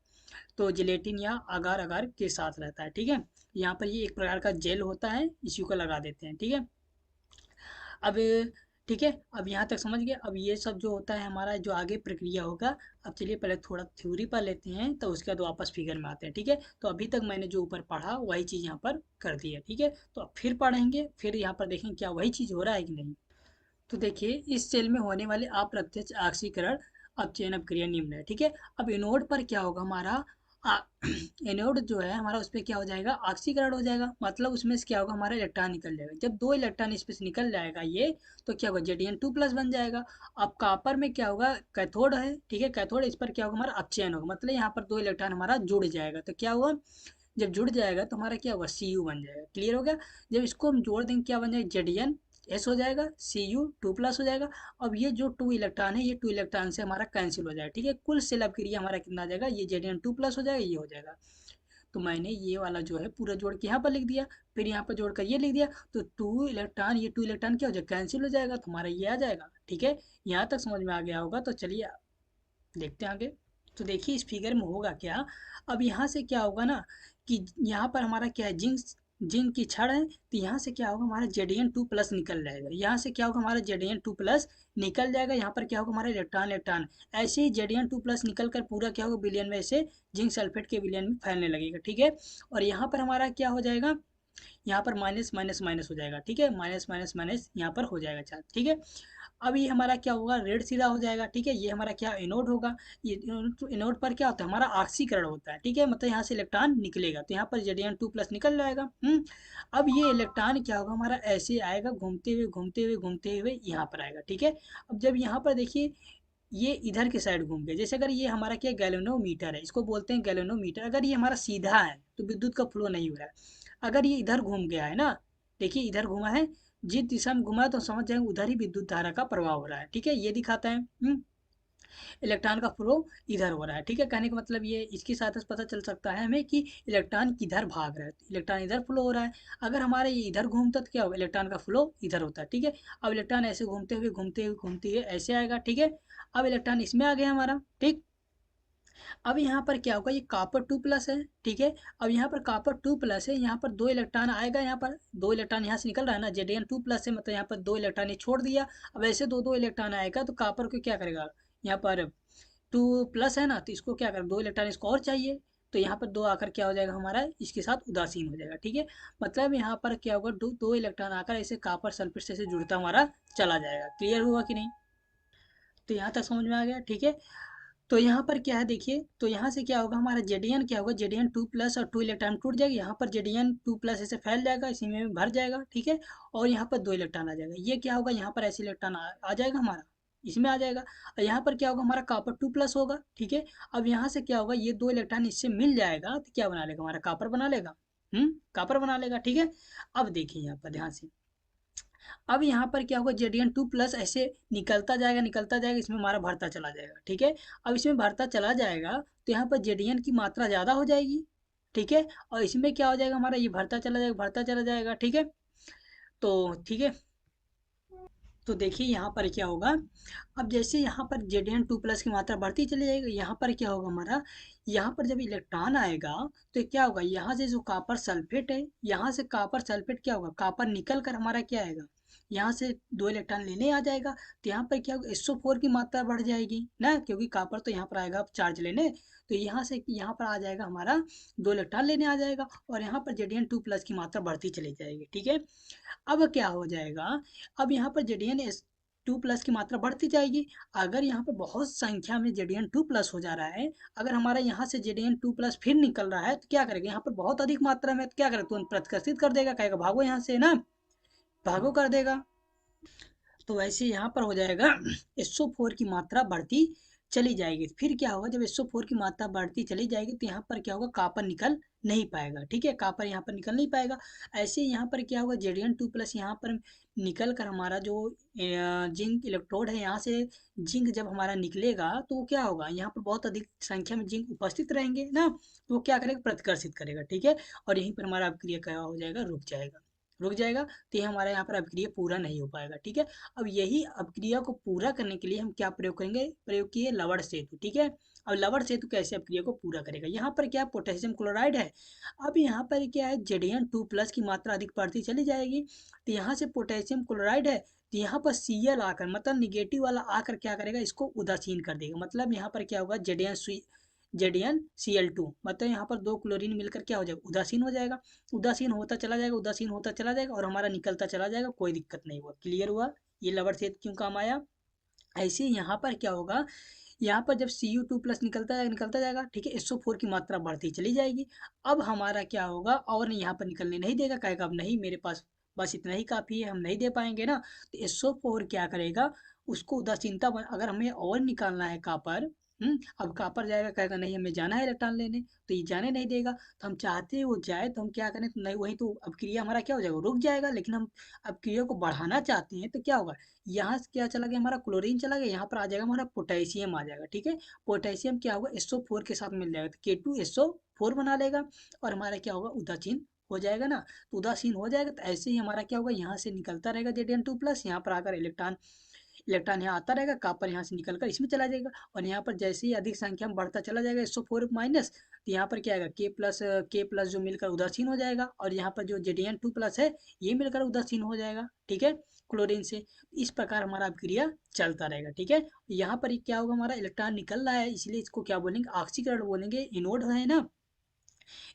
तो जिलेटिन या अगार अगार के साथ रहता है, ठीक है। यहाँ पर ये एक प्रकार का जेल होता है, इसी को लगा देते हैं, ठीक है। अब ठीक है, अब यहाँ तक समझ गए। अब ये सब जो होता है हमारा, जो आगे प्रक्रिया होगा, अब चलिए पहले थोड़ा थ्योरी पर लेते हैं, तो उसके बाद वापस फिगर में आते हैं, ठीक है। तो अभी तक मैंने जो ऊपर पढ़ा वही चीज़ यहाँ पर कर दी है, ठीक है। तो अब फिर पढ़ेंगे, फिर यहाँ पर देखेंगे क्या वही चीज़ हो रहा है कि नहीं। तो देखिए, इस सेल में होने वाले अप्रत्यक्ष ऑक्सीकरण अपचयन अपक्रिया निम्न है, ठीक है। अब एनोड पर क्या होगा हमारा, आ, एनोड जो है हमारा, उस पर क्या हो जाएगा, ऑक्सीकरण हो जाएगा, मतलब उसमें से क्या होगा, हमारा इलेक्ट्रॉन निकल जाएगा। जब दो इलेक्ट्रॉन इसमें से निकल जाएगा ये, तो क्या होगा, Zn2+ बन जाएगा। अब कॉपर में क्या होगा, कैथोड है, ठीक है, कैथोड, इस पर क्या होगा, हमारा अपचयन होगा, मतलब यहाँ पर दो इलेक्ट्रॉन हमारा जुड़ जाएगा, तो क्या हुआ, जब जुड़ जाएगा तो हमारा क्या होगा, Cu बन जाएगा। क्लियर हो गया। जब इसको हम जोड़ देंगे, क्या बन जाएगा, Zn हो जाएगा, Cu2+ हो जाएगा। अब ये जो 2 इलेक्ट्रॉन है, ये 2 इलेक्ट्रॉन से हमारा कैंसिल हो जाएगा, ठीक है। कुल सेल अपक्रिया हमारा कितना आ जाएगा, ये Zn2+ हो जाएगा, ये हो जाएगा। तो मैंने ये वाला जो है पूरा जोड़ के यहाँ पर लिख दिया, फिर यहाँ पर जोड़ कर ये लिख दिया, तो 2 इलेक्ट्रॉन, ये 2 इलेक्ट्रॉन क्या हो जाएगा, कैंसिल हो जाएगा, तो हमारा ये आ जाएगा, ठीक है। यहाँ तक समझ में आ गया होगा। तो चलिए देखते हैं आगे। तो देखिए इस फिगर में होगा क्या, अब यहाँ से क्या होगा ना, कि यहाँ पर हमारा क्या है, जिंक, जिंक की छड़ है, तो यहाँ से क्या होगा, हमारा Zn2+ निकल जाएगा, यहाँ से क्या होगा, हमारा Zn2+ निकल जाएगा, यहाँ पर क्या होगा, हमारा इलेक्ट्रॉन इलेक्ट्रॉन, ऐसे ही Zn2+ निकल कर पूरा क्या होगा, विलयन में से जिंक सल्फेट के विलयन में फैलने लगेगा, ठीक है। और यहाँ पर हमारा क्या हो जाएगा, यहाँ पर माइनस माइनस माइनस हो जाएगा, ठीक है, माइनस माइनस माइनस यहाँ पर हो जाएगा चार्ज, ठीक है। अब ये हमारा क्या होगा, रेड सीधा हो जाएगा, ठीक है। ये हमारा क्या एनोड होगा, ये एनोड पर क्या होता है, हमारा ऑक्सीकरण होता है, ठीक है, मतलब यहाँ से इलेक्ट्रॉन निकलेगा, तो यहाँ पर Zn2+ निकल जाएगा। अब ये इलेक्ट्रॉन क्या होगा, हमारा ऐसे आएगा, घूमते हुए घूमते हुए घूमते हुए यहाँ पर आएगा, ठीक है। अब जब यहाँ पर देखिए, ये इधर के साइड घूम गया, जैसे अगर ये हमारा क्या गैल्वेनोमीटर है, इसको बोलते हैं गैल्वेनोमीटर, अगर ये हमारा सीधा है तो विद्युत का फ्लो नहीं हो रहा है। अगर ये इधर घूम गया है ना, देखिए इधर घुमा है, जिस दिशा में घुमा है तो समझ जाएंगे उधर ही विद्युत धारा का प्रवाह हो रहा है, ठीक है, ये दिखाता है। इलेक्ट्रॉन का फ्लो इधर हो रहा है, ठीक है। कहने का मतलब ये, इसके साथ पता चल सकता है हमें कि इलेक्ट्रॉन किधर भाग रहा है, इलेक्ट्रॉन इधर फ्लो हो रहा है। अगर हमारे ये इधर घूमता तो क्या होगा, इलेक्ट्रॉन का फ्लो इधर होता है, ठीक है। अब इलेक्ट्रॉन ऐसे घूमते हुए घूमते हुए घूमते हुए ऐसे आएगा, ठीक है। अब इलेक्ट्रॉन इसमें आ गया हमारा, ठीक। अब यहाँ पर क्या होगा, ये copper 2+ है, ठीक है। अब यहाँ पर copper 2+ है, यहाँ पर दो इलेक्ट्रॉन आएगा, यहाँ पर दो इलेक्ट्रॉन यहाँ से निकल रहा है ना, Zn2+ है, मतलब यहाँ पर दो इलेक्ट्रॉन ये छोड़ दिया। अब ऐसे दो दो इलेक्ट्रॉन आएगा तो कॉपर को क्या करेगा, यहाँ पर 2+ है ना, तो इसको क्या कर, दो इलेक्ट्रॉन इसको और चाहिए, तो यहाँ पर दो आकर क्या हो जाएगा, हमारा इसके साथ उदासीन हो जाएगा, ठीक है। मतलब यहाँ पर क्या होगा, दो इलेक्ट्रॉन आकर ऐसे कॉपर सल्फेट से जुड़ता हमारा चला जाएगा। क्लियर हुआ कि नहीं। तो यहाँ तक समझ में आ गया, ठीक है। तो यहाँ पर क्या है देखिए, तो यहाँ से क्या होगा, हमारा Zn क्या होगा, Zn2+ और 2 इलेक्ट्रॉन टूट जाएगी, यहाँ पर Zn2+ ऐसे फैल जाएगा, इसी में भर जाएगा, ठीक है। और यहाँ पर दो इलेक्ट्रॉन आ जाएगा, ये क्या होगा, यहाँ पर ऐसे इलेक्ट्रॉन आ जाएगा हमारा, इसमें आ जाएगा। और यहाँ पर क्या होगा, हमारा copper 2+ होगा, ठीक है। अब यहाँ से क्या होगा, ये दो इलेक्ट्रॉन इससे मिल जाएगा तो क्या बना लेगा, हमारा कॉपर बना लेगा, कॉपर बना लेगा, ठीक है। अब देखिए यहाँ पर ध्यान से, अब यहाँ पर क्या होगा, Zn2+ ऐसे निकलता जाएगा, इसमें हमारा भरता चला जाएगा, ठीक है। अब इसमें भरता चला जाएगा तो यहाँ पर Zn की मात्रा ज़्यादा हो जाएगी, ठीक है। और इसमें क्या हो जाएगा, हमारा ये भरता चला जाएगा, भरता चला जाएगा, ठीक है। तो ठीक है, तो देखिए यहाँ पर क्या होगा। अब जैसे यहाँ पर Zn2+ की मात्रा बढ़ती चली जाएगी, यहाँ पर क्या होगा हमारा, यहाँ पर जब इलेक्ट्रॉन आएगा तो क्या होगा, यहाँ से जो कॉपर सल्फेट है, यहाँ से कॉपर सल्फेट क्या होगा, कॉपर निकल कर हमारा क्या आएगा, यहाँ से 2 इलेक्ट्रॉन लेने आ जाएगा। तो यहाँ पर क्या होगा, SO4 की मात्रा बढ़ जाएगी ना, क्योंकि कॉपर तो यहाँ पर आएगा चार्ज लेने। तो यहाँ से यहाँ पर आ जाएगा हमारा, 2 इलेक्ट्रॉन लेने आ जाएगा, और यहाँ पर Zn2+ की मात्रा बढ़ती चली जाएगी, ठीक है। अब क्या हो जाएगा, अब यहाँ पर Zn2+ की मात्रा बढ़ती जाएगी। अगर यहाँ पर बहुत संख्या में Zn2+ हो जा रहा है, अगर हमारा यहाँ से Zn2+ फिर निकल रहा है, तो क्या करेगा, यहाँ पर बहुत अधिक मात्रा में, तो क्या करेगा, तुरंत प्रतिकर्षित कर देगा, कहेगा भागो यहाँ से ना, भागो कर देगा। तो वैसे यहाँ पर हो जाएगा, SO4 की मात्रा बढ़ती चली जाएगी। फिर क्या होगा, जब SO4 की मात्रा बढ़ती चली जाएगी तो यहाँ पर क्या होगा, कॉपर निकल नहीं पाएगा, ठीक है, कॉपर यहाँ पर निकल नहीं पाएगा। ऐसे यहाँ पर क्या होगा, Zn2+ यहाँ पर निकल कर हमारा जो जिंक इलेक्ट्रोड है, यहाँ से जिंक जब हमारा निकलेगा तो क्या होगा, यहाँ पर बहुत अधिक संख्या में जिंक उपस्थित रहेंगे ना, तो वो क्या करेगा, प्रतिकर्षित करेगा, ठीक है। और यहीं पर हमारा अभिक्रिया क्या हो जाएगा, रुक जाएगा, रुक जाएगा। तो ये हमारा यहाँ पर अभिक्रिया पूरा नहीं हो पाएगा, ठीक है। अब यही अभिक्रिया को पूरा करने के लिए हम क्या प्रयोग करेंगे, प्रयोग किए लवण सेतु, ठीक है। अब लवण सेतु कैसे अभिक्रिया को पूरा करेगा, यहाँ पर क्या पोटेशियम क्लोराइड है। अब यहाँ पर क्या है, Zn2+ की मात्रा अधिक बढ़ती चली जाएगी, तो यहाँ से पोटेशियम क्लोराइड है, तो यहाँ पर Cl आकर, मतलब निगेटिव वाला आकर क्या करेगा, इसको उदासीन कर देगा। मतलब यहाँ पर क्या होगा, ZnCl2, मतलब यहाँ पर 2 क्लोरीन मिलकर क्या हो जाएगा, उदासीन हो जाएगा। उदासीन होता चला जाएगा, उदासीन होता चला जाएगा, और हमारा निकलता चला जाएगा, कोई दिक्कत नहीं हुआ, क्लियर हुआ। ये लवण सेतु क्यों काम आया। ऐसे ही यहाँ पर क्या होगा, यहाँ पर जब Cu2+ निकलता जाएगा, ठीक है, SO4 की मात्रा बढ़ती चली जाएगी। अब हमारा क्या होगा, और यहाँ पर निकलने नहीं देगा, कहेगा अब नहीं, मेरे पास बस इतना ही काफ़ी है, हम नहीं दे पाएंगे ना। तो SO4 क्या करेगा, उसको उदासीनता अगर हमें और निकालना है कॉपर, अब कॉपर जाएगा, कहेगा नहीं हमें जाना है इलेक्ट्रॉन लेने, तो ये जाने नहीं देगा। तो हम चाहते हैं वो जाए, तो हम क्या करें, तो नहीं, वही तो अब क्रिया हमारा क्या हो जाएगा, रुक जाएगा। लेकिन हम अब क्रिया को बढ़ाना चाहते हैं, तो क्या होगा, यहाँ से क्या चला गया, हमारा क्लोरीन चला गया, यहाँ पर आ जाएगा हमारा पोटेशियम आ जाएगा, ठीक है। पोटेशियम क्या होगा, SO4 के साथ मिल जाएगा, तो K2SO4 बना लेगा, और हमारा क्या होगा, उदासीन हो जाएगा ना। तो उदासीन हो जाएगा, तो ऐसे ही हमारा क्या होगा, यहाँ से निकलता रहेगा Zn2+, यहाँ पर आकर इलेक्ट्रॉन, इलेक्ट्रॉन यहाँ आता रहेगा, कॉपर यहाँ से निकल कर इसमें चला जाएगा, और यहाँ पर जैसे ही अधिक संख्या में बढ़ता चला जाएगा SO4-, तो यहाँ पर क्या आएगा, K+ जो मिलकर उदासीन हो जाएगा, और यहाँ पर जो Zn2+ है, ये मिलकर उदासीन हो जाएगा, ठीक है, क्लोरीन से। इस प्रकार हमारा अभिक्रिया चलता रहेगा, ठीक है। यहाँ पर क्या होगा, हमारा इलेक्ट्रॉन निकल रहा है, इसलिए इसको क्या बोलेंगे, ऑक्सीकरण बोलेंगे। इनोड है ना,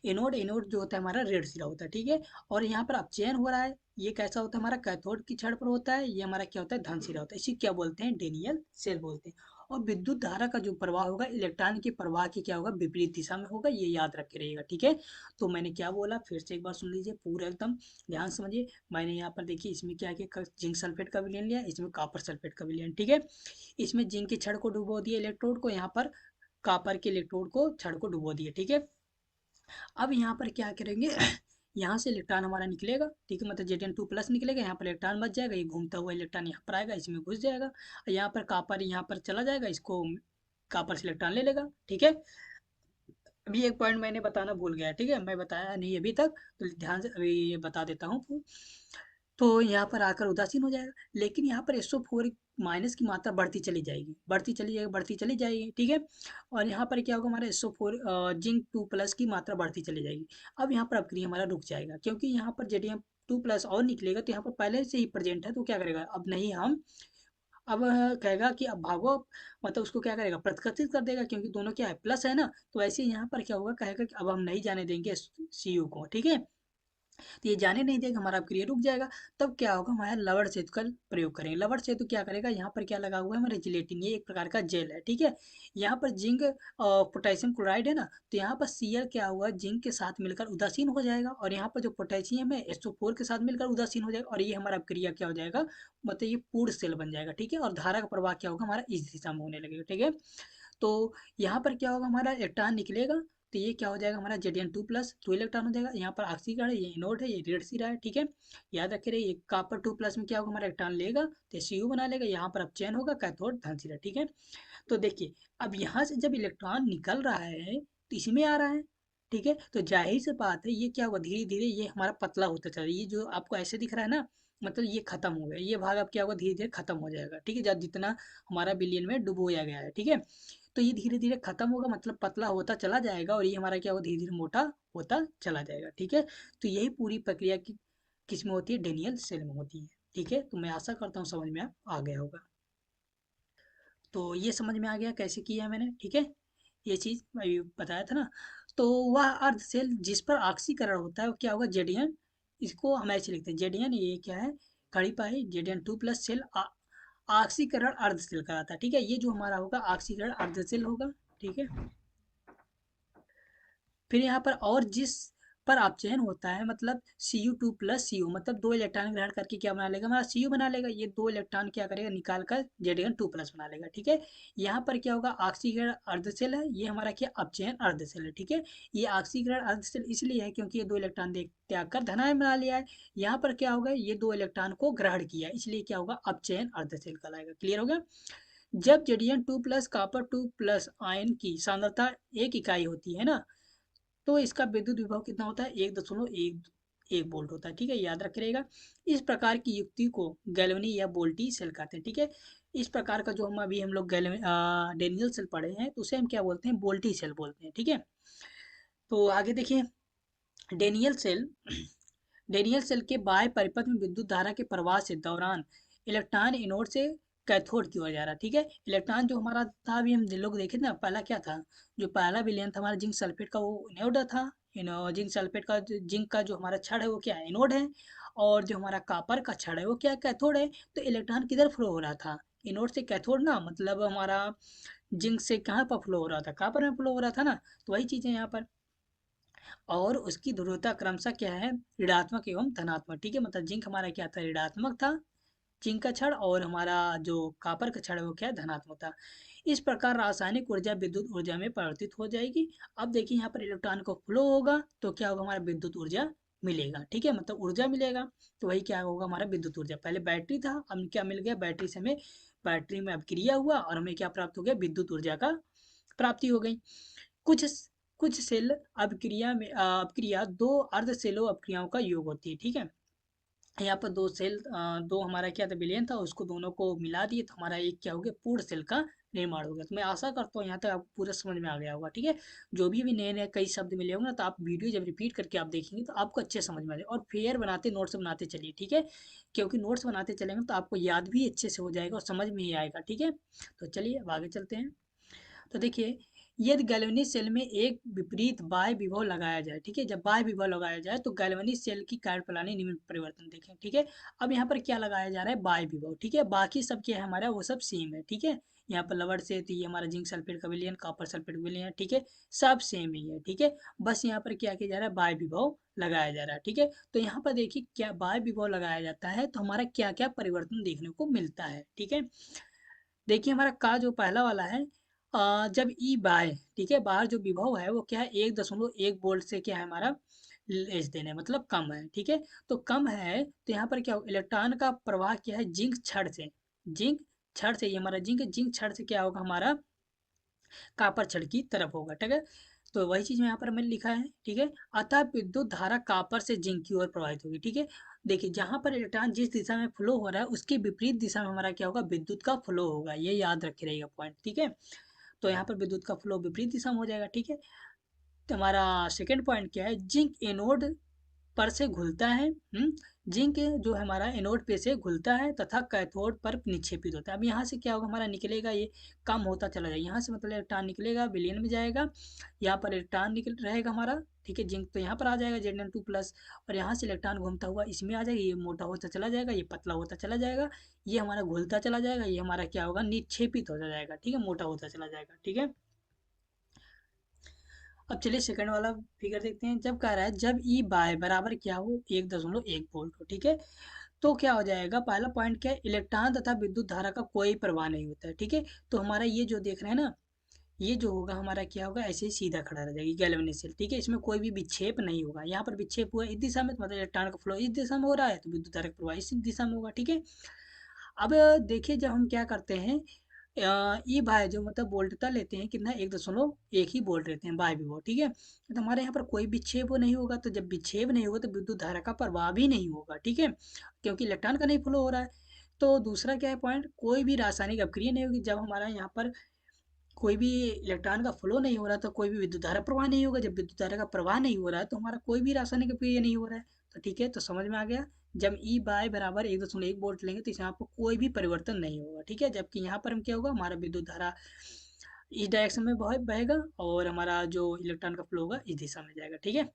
एनोड, एनोड जो होता है हमारा रेड सिरा होता है, ठीक है। और यहाँ पर अपचयन हो रहा है, ये कैसा होता है, हमारा कैथोड की छड़ पर होता है, ये हमारा क्या होता है, धन सिरा होता है, इसी क्या बोलते हैं, डेनियल सेल बोलते हैं। और विद्युत धारा का जो प्रवाह होगा, इलेक्ट्रॉन के प्रवाह की क्या होगा, विपरीत दिशा में होगा, ये याद रख के रहिएगा, ठीक है। तो मैंने क्या बोला, फिर से एक बार सुन लीजिए पूरा एकदम ध्यान समझिए। मैंने यहाँ पर देखिए, इसमें क्या किया, जिंक सल्फेट का विलयन लिया, इसमें कॉपर सल्फेट का विलयन, ठीक है। इसमें जिंक की छड़ को डुबो दिया इलेक्ट्रोड को, यहाँ पर कॉपर के इलेक्ट्रोड को, छड़ को डुबो दिया, ठीक है। अब यहाँ पर क्या करेंगे, यहाँ से इलेक्ट्रॉन हमारा निकलेगा, ठीक है, मतलब Zn2+ निकलेगा, यहाँ पर इलेक्ट्रॉन बच जाएगा, ये घूमता हुआ इलेक्ट्रॉन यहाँ पर आएगा, इसमें घुस जाएगा, और यहाँ पर कॉपर यहाँ पर चला जाएगा, इसको कॉपर से इलेक्ट्रॉन ले लेगा, ठीक है। अभी एक पॉइंट मैंने बताना भूल गया, ठीक है, मैं बताया नहीं अभी तक, तो ध्यान से अभी ये बता देता हूँ। तो यहाँ पर आकर उदासीन हो जाएगा, लेकिन यहाँ पर SO4- की मात्रा बढ़ती चली जाएगी, बढ़ती चली जाएगी, बढ़ती चली जाएगी, ठीक है। और यहाँ पर क्या होगा, हमारा जिंक 2+ की मात्रा बढ़ती चली जाएगी। अब यहाँ पर अपक्रिया हमारा रुक जाएगा, क्योंकि यहाँ पर Zn2+ और निकलेगा, तो यहाँ पर पहले से ही प्रेजेंट है, तो क्या करेगा, अब नहीं हम, अब कहेगा कि अब भागो, मतलब उसको क्या करेगा, प्रतिकर्षित कर देगा, क्योंकि दोनों क्या है, प्लस है ना। तो ऐसे यहाँ पर क्या होगा, कहेगा कि अब हम नहीं जाने देंगे Cu को, ठीक है। तो ये जाने नहीं देगा, हमारा क्रिया रुक जाएगा। तब क्या होगा, हमारा लवण सेतु का प्रयोग करेंगे। लवण सेतु क्या करेगा, यहाँ पर क्या लगा हुआ है, हमारे जिलेटिन, ये एक प्रकार का जेल है, ठीक है। यहाँ पर जिंक पोटेशियम क्लोराइड है ना, तो यहाँ पर Cl क्या हुआ, जिंक के साथ मिलकर उदासीन हो जाएगा, और यहाँ पर जो पोटेशियम है SO4 के साथ मिलकर उदासीन हो जाएगा, और ये हमारा क्रिया क्या हो जाएगा, मतलब ये पूर्ण सेल बन जाएगा, ठीक है। और धारा का प्रवाह क्या होगा, हमारा इस दिशा में होने लगेगा, ठीक है। तो यहाँ पर क्या होगा, हमारा इलेक्ट्रॉन निकलेगा, तो ये क्या हो जाएगा हमारा Zn2 प्लस 2 इलेक्ट्रॉन हो जाएगा। यहाँ पर ऑक्सीकरण है, ये एनोड है, ये रेड सी रहा है, ठीक है। याद रखे रहिए, कॉपर 2 प्लस में क्या होगा हमारा इलेक्ट्रॉन लेगा तो Cu बना लेगा, यहाँ पर अब चेन होगा कैथोड धन सिरा, ठीक है। तो देखिए अब यहाँ से जब इलेक्ट्रॉन निकल रहा है तो इसमें आ रहा है, ठीक है। तो जाहिर सी बात है ये क्या होगा, धीरे धीरे ये हमारा पतला होता चला, ये जो आपको ऐसे दिख रहा है ना, मतलब ये खत्म हो गया, ये भाग अब क्या होगा धीरे धीरे खत्म हो जाएगा, ठीक है। जब जितना हमारा विलयन में डुबोया गया है, ठीक है। तो ये धीरे धीरे खत्म होगा, मतलब पतला होता चला जाएगा, और ये हमारा क्या होगा धीरे धीरे मोटा होता चला जाएगा, ठीक है। तो यही पूरी प्रक्रिया की किस में होती है, डेनियल सेल में होती है, ठीक है। तो मैं आशा करता हूँ समझ में आ गया होगा। तो ये समझ में आ गया कैसे किया मैंने, ठीक है। ये चीज अभी बताया था ना। तो वह अर्ध सेल जिस पर ऑक्सीकरण होता है वो क्या होगा, जेडियन। इसको हम ऐसे लिखते हैं जेडियन, ये क्या है, कड़ी पाई Zn2 प्लस सेल ऑक्सीकरण अर्ध सेल कराता है, ठीक है। ये जो हमारा होगा ऑक्सीकरण अर्ध सेल होगा, ठीक है। फिर यहाँ पर और जिस पर अपचयन होता है, मतलब Cu2 प्लस Cu, मतलब 2 इलेक्ट्रॉन ग्रहण करके क्या बना लेगा हमारा Cu बना लेगा, ये 2 इलेक्ट्रॉन क्या करेगा निकाल कर Zn2 प्लस बना लेगा, ठीक है। यहाँ पर क्या होगा ऑक्सीकरण अर्ध सेल है, ये हमारा क्या अपचयन अर्ध सेल है, ठीक है। ये ऑक्सीकरण अर्ध सेल इसलिए है क्योंकि ये 2 इलेक्ट्रॉन त्याग कर धनायन बना लिया है। यहाँ पर क्या होगा, ये 2 इलेक्ट्रॉन को ग्रहण किया है, इसलिए क्या होगा अपचयन अर्ध सेल कहलाएगा। क्लियर हो गया। जब Zn2 plus copper 2 plus ion की सांद्रता 1 इकाई होती है ना, तो इसका विद्युत विभव कितना होता है, 1.1 वोल्ट होता है, ठीक है। याद रखे रहेगा। इस प्रकार की युक्ति को गैल्वनी या वोल्टी सेल कहते हैं, ठीक है। इस प्रकार का जो हम लोग डेनियल सेल पढ़े हैं तो उसे हम क्या बोलते हैं, वोल्टी सेल बोलते हैं, ठीक है। तो आगे देखिए, डेनियल सेल डेनियल सेल के बाह्य परिपथ में विद्युत धारा के प्रवाह से दौरान इलेक्ट्रॉन एनोड से कैथोड की ओर जा रहा है, ठीक है। इलेक्ट्रॉन जो हमारा था, अभी हम लोग देखे ना पहला क्या था, जो पहला विलयन था हमारा जिंक सल्फेट का वो एनोड था, जिंक सल्फेट का जिंक का जो हमारा छड़ है वो क्या है, एनोड है। और जो हमारा कॉपर का छड़ है वो क्या है, कैथोड है। तो इलेक्ट्रॉन किधर फ्लो हो रहा था, एनोड से कैथोड ना, मतलब हमारा जिंक से कहाँ पर फ्लो हो रहा था, कॉपर में फ्लो हो रहा था ना। तो वही चीज़ है यहाँ पर। और उसकी ध्रुवता क्रमशः क्या है, ऋणात्मक एवं धनात्मक, ठीक है। मतलब जिंक हमारा क्या था, ऋणात्मक था जिंक का क्षण, और हमारा जो कॉपर का क्षण है वो क्या है, धनात्मक था। इस प्रकार रासायनिक ऊर्जा विद्युत ऊर्जा में परिवर्तित हो जाएगी। अब देखिए यहाँ पर इलेक्ट्रॉन को फ्लो होगा तो क्या होगा, हमारा विद्युत ऊर्जा मिलेगा, ठीक है, मतलब ऊर्जा मिलेगा। तो वही क्या होगा हमारा विद्युत ऊर्जा, पहले बैटरी था अब क्या मिल गया, बैटरी से हमें बैटरी में अभिक्रिया हुआ और हमें क्या प्राप्त हो गया, विद्युत ऊर्जा का प्राप्ति हो गई। कुछ कुछ सेल अभिक्रिया में अभिक्रिया दो अर्ध सेलो अभिक्रियाओं का योग होती है, ठीक है। यहाँ पर दो सेल दो हमारा क्या था विलयन था, उसको दोनों को मिला दिए तो हमारा एक क्या हो गया, पूर्ण सेल का निर्माण हो गया। तो मैं आशा करता हूँ यहाँ तक आपको पूरा समझ में आ गया होगा, ठीक है। जो भी नए नए कई शब्द मिले होंगे ना, तो आप वीडियो जब रिपीट करके आप देखेंगे तो आपको अच्छे समझ में आ जाएगा। और फेयर बनाते नोट्स बनाते चलिए, ठीक है, क्योंकि नोट्स बनाते चलेंगे तो आपको याद भी अच्छे से हो जाएगा और समझ में ही आएगा, ठीक है। तो चलिए अब आगे चलते हैं। तो देखिए, यदि गैल्वेनिक सेल में एक विपरीत बाह्य विभव लगाया जाए, ठीक है, जब बाह्य विभव लगाया जाए तो गैल्वेनिक सेल की कार्यप्रणाली निम्न परिवर्तन देखें, ठीक है। अब यहाँ पर क्या लगाया जा रहा है, बाह्य विभव, ठीक है। बाकी सब क्या है हमारा, वो सब सेम है, ठीक है। यहाँ पर लवड़ से तो ये हमारा जिंक सल्फेट का विलयन, कॉपर सल्फेट का विलयन, ठीक है, सब सेम ही है, ठीक है। बस यहाँ पर क्या किया जा रहा है, बाह्य विभव लगाया जा रहा है, ठीक है। तो यहाँ पर देखिए क्या बाह्य विभव लगाया जाता है तो हमारा क्या क्या परिवर्तन देखने को मिलता है, ठीक है। देखिए हमारा का जो पहला वाला है, जब ई बाय, ठीक है, बाहर जो विभव है वो क्या है, 1.1 वोल्ट से क्या है हमारा लेस देन है, मतलब कम है, ठीक है। तो कम है तो यहाँ पर क्या हो, इलेक्ट्रॉन का प्रवाह क्या है, जिंक छड़ से, जिंक छड़ से, ये हमारा जिंक जिंक छड़ से क्या होगा हमारा, कॉपर छड़ की तरफ होगा, ठीक है। तो वही चीज में यहाँ पर मैंने लिखा है, ठीक है। अतः विद्युत धारा कॉपर से जिंक की ओर प्रवाहित होगी, ठीक है। देखिए जहां पर इलेक्ट्रॉन जिस दिशा में फ्लो हो रहा है उसके विपरीत दिशा में हमारा क्या होगा, विद्युत का फ्लो होगा, ये याद रखे रहेगा पॉइंट, ठीक है। तो यहाँ पर विद्युत का फ्लो विपरीत दिशा में हो जाएगा, ठीक है। तो हमारा सेकेंड पॉइंट क्या है, जिंक एनोड पर से घुलता है, जिंक जो हमारा एनोड पे से घुलता है तथा कैथोड पर निक्षेपित होता है। अब यहाँ से क्या होगा, हमारा निकलेगा ये कम होता चला जाएगा, यहाँ से मतलब इलेक्ट्रॉन निकलेगा विलयन में जाएगा, यहाँ पर इलेक्ट्रॉन निकल रहेगा हमारा, ठीक है। जिंक तो यहाँ पर आ जाएगा Zn2 प्लस, और यहाँ से इलेक्ट्रॉन घूमता हुआ इसमें आ जाएगा, ये मोटा होता चला जाएगा, ये पतला होता चला जाएगा, ये हमारा घुलता चला जाएगा, ये हमारा क्या होगा, निक्षेपित होता जाएगा, ठीक है, मोटा होता चला जाएगा, ठीक है। अब चलिए सेकंड वाला फिगर देखते हैं। जब कह रहा है जब ई बाय बराबर क्या हो, 1.1 वोल्ट हो, ठीक है। तो क्या हो जाएगा, पहला पॉइंट क्या है, इलेक्ट्रॉन तथा विद्युत धारा का कोई प्रवाह नहीं होता है, ठीक है। तो हमारा ये जो देख रहे हैं ना, ये जो होगा हमारा क्या होगा, ऐसे ही सीधा खड़ा रह जाएगी गैल्वेनिक सेल, ठीक है। इसमें कोई भी विक्षेप नहीं होगा। यहाँ पर विक्षेप हुआ इस दिशा में, तो मतलब इलेक्ट्रॉन का फ्लो इस दिशा में हो रहा है, तो विद्युत धारा का प्रवाह इस दिशा में होगा, ठीक है। अब देखिए जब हम क्या करते हैं, ई बाय जो मतलब वोल्टता लेते हैं कितना, 1.1 ही वोल्ट लेते हैं बाय विभव, ठीक है। तो हमारे यहाँ पर कोई विक्षेप नहीं होगा, तो जब विक्षेप नहीं होगा तो विद्युत धारा का प्रवाह भी नहीं होगा, ठीक है, क्योंकि इलेक्ट्रॉन का नहीं फ्लो हो रहा है। तो दूसरा क्या है पॉइंट, कोई भी रासायनिक अभिक्रिया नहीं होगी। जब हमारा यहाँ पर कोई भी इलेक्ट्रॉन का फ्लो नहीं हो रहा, तो कोई भी विद्युत धारा प्रवाह नहीं होगा। जब विद्युत धारा का प्रवाह नहीं हो रहा है, तो हमारा कोई भी रासायनिक अभिक्रिया नहीं हो रहा है। तो ठीक है, तो समझ में आ गया। जब ई बाय बराबर 1.1 वोल्ट लेंगे तो यहाँ पर कोई भी परिवर्तन नहीं होगा, ठीक है। जबकि यहाँ पर हम क्या होगा, हमारा विद्युत धारा इस डायरेक्शन में बहेगा और हमारा जो इलेक्ट्रॉन का फ्लो होगा इस दिशा में जाएगा, ठीक है।